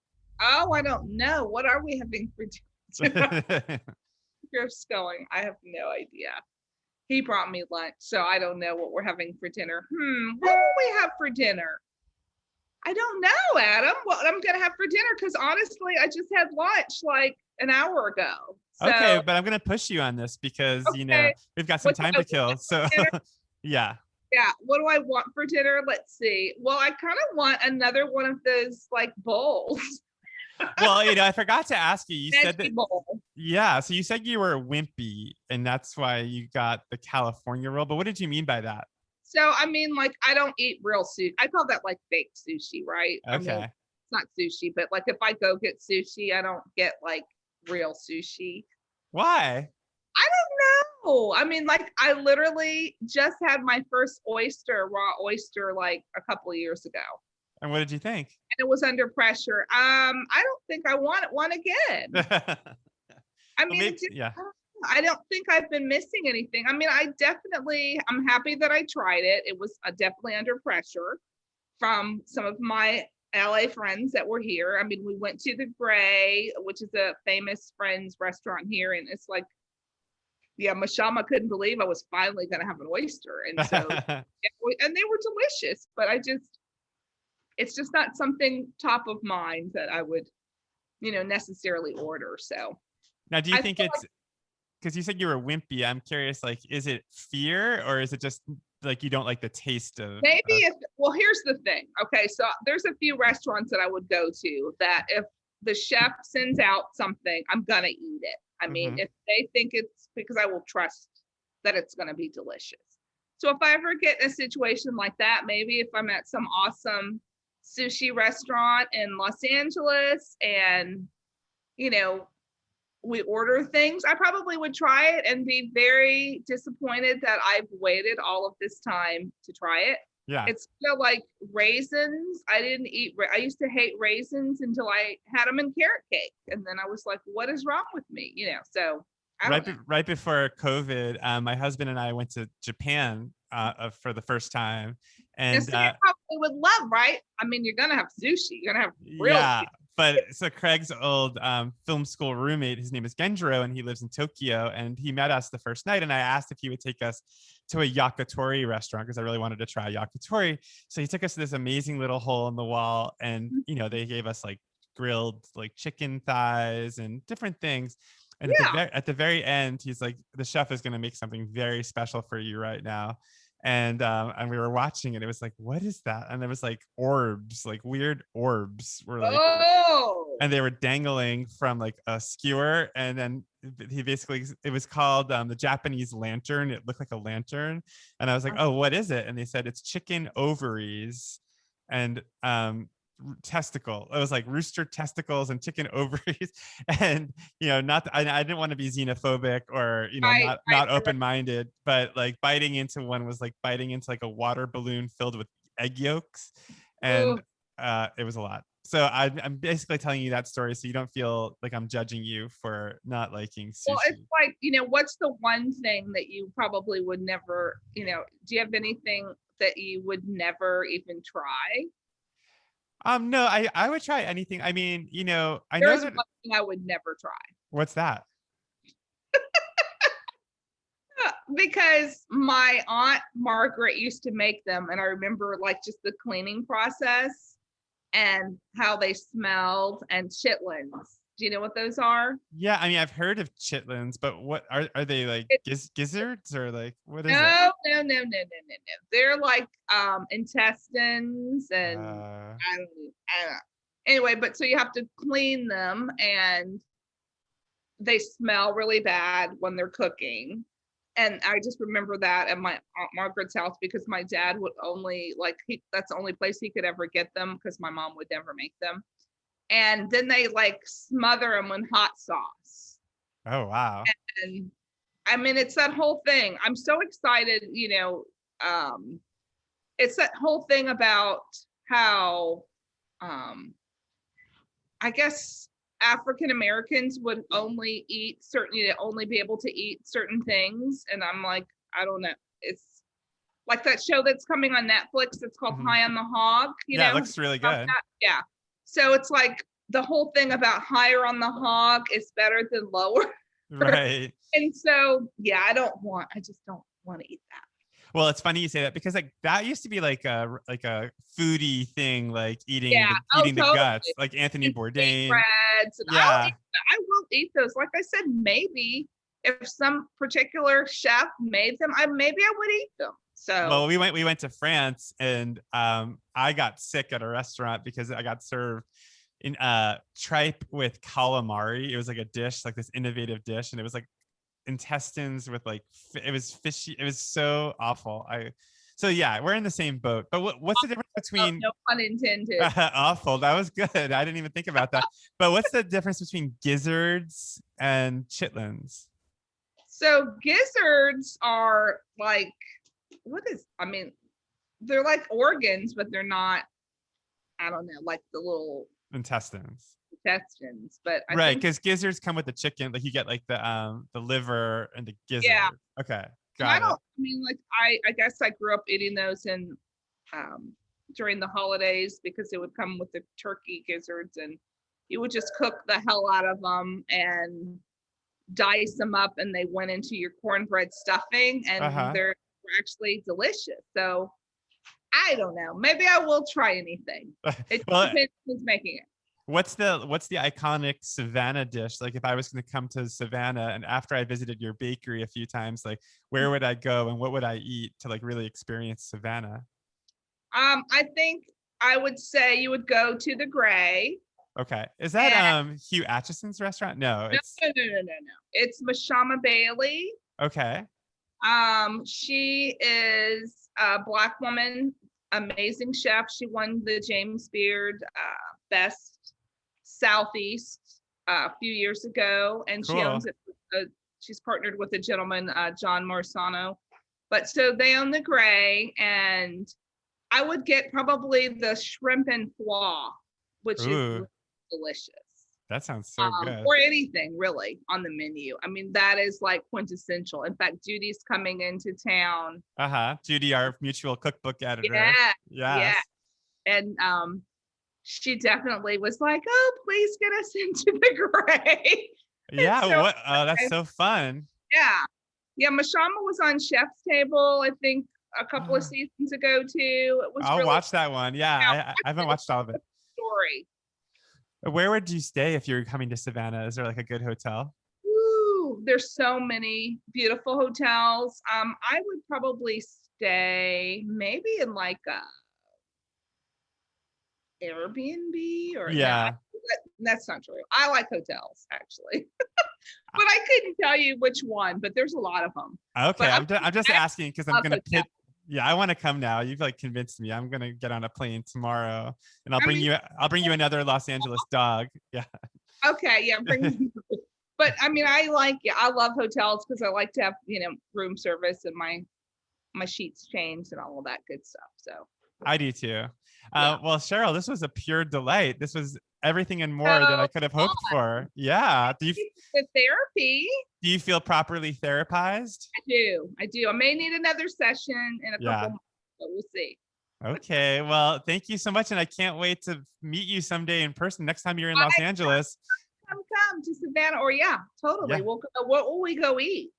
Oh, I don't know. What are we having for dinner? Griff's going, I have no idea. He brought me lunch, so I don't know what we're having for dinner. What will we have for dinner? I don't know, Adam, what I'm gonna have for dinner, because honestly, I just had lunch like an hour ago. So, okay, but I'm gonna push you on this because we've got some time to kill. So yeah. Yeah, what do I want for dinner? Let's see. Well, I kind of want another one of those like bowls. Well, I forgot to ask you. You said that. Bowl. Yeah, so you said you were Wimpy, and that's why you got the California roll. But what did you mean by that? So I mean, like, I don't eat real sushi. I call that like fake sushi, right? Okay. I mean, it's not sushi, but like if I go get sushi, I don't get like real sushi. Why? I don't know. I mean, like, I literally just had my first raw oyster, like a couple of years ago. And what did you think? And it was under pressure. I don't think I want one again. I mean, yeah. I don't I don't think I've been missing anything. I mean, I'm happy that I tried it. It was definitely under pressure from some of my LA friends that were here. I mean, we went to the Gray, which is a famous friends restaurant here. And it's like, yeah, Mashama couldn't believe I was finally going to have an oyster. And so, and they were delicious, but it's just not something top of mind that I would, necessarily order. So Now, do you I think feel it's because you said you were wimpy? I'm curious, like, is it fear or is it just like you don't like the taste of? maybe well, here's the thing. Okay, so there's a few restaurants that I would go to that if the chef sends out something, I'm gonna eat it. I mean, Mhm. if they think it's because I will trust that it's gonna be delicious. So if I ever get in a situation like that, maybe if I'm at some awesome sushi restaurant in Los Angeles and you know we order things, I probably would try it and be very disappointed that I've waited all of this time to try it. Yeah. It's like raisins. I didn't eat, I used to hate raisins until I had them in carrot cake. And then I was like, what is wrong with me? So I don't know. Right before COVID, my husband and I went to Japan for the first time, Now, and see, you probably would love, right? I mean, you're going to have sushi. You're going to have grilled yeah. sushi. But so Craig's old film school roommate, his name is Genjiro, and he lives in Tokyo. And he met us the first night, and I asked if he would take us to a yakitori restaurant because I really wanted to try yakitori. So he took us to this amazing little hole in the wall, and they gave us like grilled like chicken thighs and different things. And Yeah. at the very end, he's like, the chef is going to make something very special for you right now. And we were watching it. It was like, what is that? And there was like orbs, like weird orbs were like, Oh. and they were dangling from like a skewer. And then it was called the Japanese lantern. It looked like a lantern. And I was like, oh, what is it? And they said it's chicken ovaries and testicle. It was like rooster testicles and chicken ovaries. And I didn't want to be xenophobic or not open-minded, but like biting into one was like biting into like a water balloon filled with egg yolks. And it was a lot. So I'm basically telling you that story so you don't feel like I'm judging you for not liking sushi. Well, it's like, what's the one thing that you probably would never, do you have anything that you would never even try? No, I would try anything. I mean, I know There's that. one thing I would never try. What's that? Because my aunt Margaret used to make them, and I remember like just the cleaning process and how they smelled. And chitlins. Do you know what those are? Yeah, I mean, I've heard of chitlins, but what are they like? Gizzards or like what is it? No. They're like intestines and I don't know. Anyway, but so you have to clean them and they smell really bad when they're cooking. And I just remember that at my Aunt Margaret's house because my dad would only that's the only place he could ever get them because my mom would never make them. And then they like smother them in hot sauce. Oh, wow. And I mean, it's that whole thing. I'm so excited, it's that whole thing about how I guess African Americans would only eat only be able to eat certain things. And I'm like, I don't know. It's like that show that's coming on Netflix. It's called High on the Hog. It looks really good. Yeah. So it's like the whole thing about higher on the hog is better than lower. Right. And so, yeah, I just don't want to eat that. Well, it's funny you say that because like that used to be like a foodie thing, like eating the guts, like Anthony Bourdain. Breads and I will eat those. Like I said, maybe if some particular chef made them, maybe I would eat them. So well, we went to France and I got sick at a restaurant because I got served in tripe with calamari. It was like a dish, like this innovative dish, and it was like intestines with like it was fishy. It was so awful. So yeah, we're in the same boat. But what's the difference between no pun intended. Awful? That was good. I didn't even think about that. But what's the difference between gizzards and chitlins? So gizzards are like they're like organs, but they're not, I don't know, like the little intestines. intestines, but I Right, think, because gizzards come with the chicken. Like you get like the liver and the gizzard. yeah. Okay, And I got it. don't, I mean, like, I guess I grew up eating those in, um, during the holidays because it would come with the turkey gizzards and you would just cook the hell out of them and dice them up and they went into your cornbread stuffing and they're actually delicious. So I don't know. Maybe I will try anything. It Well, depends who's making it. what's the iconic Savannah dish? Like if I was going to come to Savannah and after I visited your bakery a few times, like where would I go and what would I eat to like really experience Savannah? I think I would say you would go to the Gray. Okay. Is that And Hugh Atchison's restaurant? No, no, it's no, no, no, no, no. It's Mashama Bailey. okay. She is a Black woman, amazing chef. She won the James Beard Best Southeast a few years ago, and she Cool. owns it. She's partnered with a gentleman, John Marsano. But so they own the Gray, and I would get probably the shrimp and foie, which Ooh, is delicious. that sounds so good. Or anything really on the menu. I mean, that is like quintessential. In fact, Judy's coming into town. Judy, our mutual cookbook editor. Yeah, Yes. yeah. And she definitely was like, "Oh, please get us into the Gray." Yeah. So, What? Oh, that's so fun. yeah, yeah. Mashama was on Chef's Table, I think, a couple of seasons ago too. It was. I'll really watch that one. Yeah, I haven't watched all of it. Story. Where would you stay if you're coming to Savannah? Is there like a good hotel? Ooh, there's so many beautiful hotels. I would probably stay maybe in like a Airbnb or Yeah. that's not true. I like hotels actually, but I couldn't tell you which one. But there's a lot of them. Okay, But I'm just asking because I'm love gonna hotels. pit. Yeah, I want to come now. You've like convinced me. I'm gonna get on a plane tomorrow, and I mean, I'll bring you another Los Angeles dog. Yeah. okay, yeah, bring. But I mean, I love hotels because I like to have room service and my sheets changed and all of that good stuff. So I do too. yeah. Well, Cheryl, this was a pure delight. This was everything and more than I could have hoped for. Yeah. The therapy. Do you feel properly therapized? I do. I may need another session in a couple months, but we'll see. Okay. Well, thank you so much. And I can't wait to meet you someday in person next time you're in Los Angeles. Come to Savannah, or totally. Yeah. We'll go, what will we go eat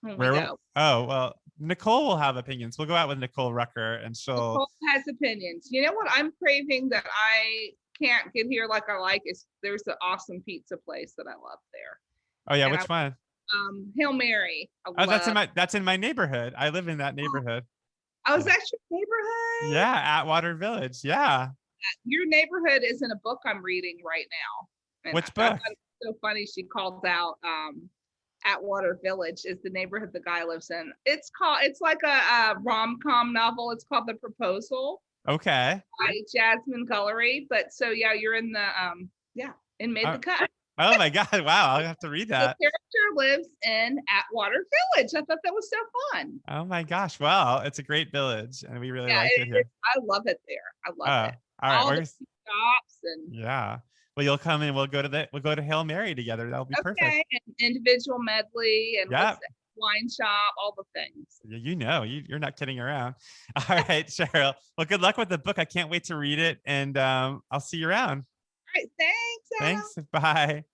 when we go? Oh, well, Nicole will have opinions. We'll go out with Nicole Rucker and Nicole has opinions. You know what I'm craving that I can't get here like I like is there's an awesome pizza place that I love there. Oh yeah, which one? Hail Mary. That's in my neighborhood. I live in that neighborhood. Oh, is that your neighborhood? Yeah, Atwater Village. Yeah. Your neighborhood is in a book I'm reading right now. And which book? I thought it was so funny. She called out Atwater Village is the neighborhood the guy lives in. It's like a rom-com novel. It's called The Proposal. Okay. By Jasmine Gullery. But so yeah, you're in the and made the cut. Oh my God. Wow. I'll have to read that. The character lives in Atwater Village. I thought that was so fun. Oh my gosh. Well, it's a great village and we really like it here. I love it there. I love it. All right. All the shops and yeah. Well, you'll come and we'll go to Hail Mary together. That'll be perfect. And individual medley and wine shop, all the things. You're not kidding around. All right, Cheryl. Well, good luck with the book. I can't wait to read it, and I'll see you around. All right, thanks. Thanks. Bye.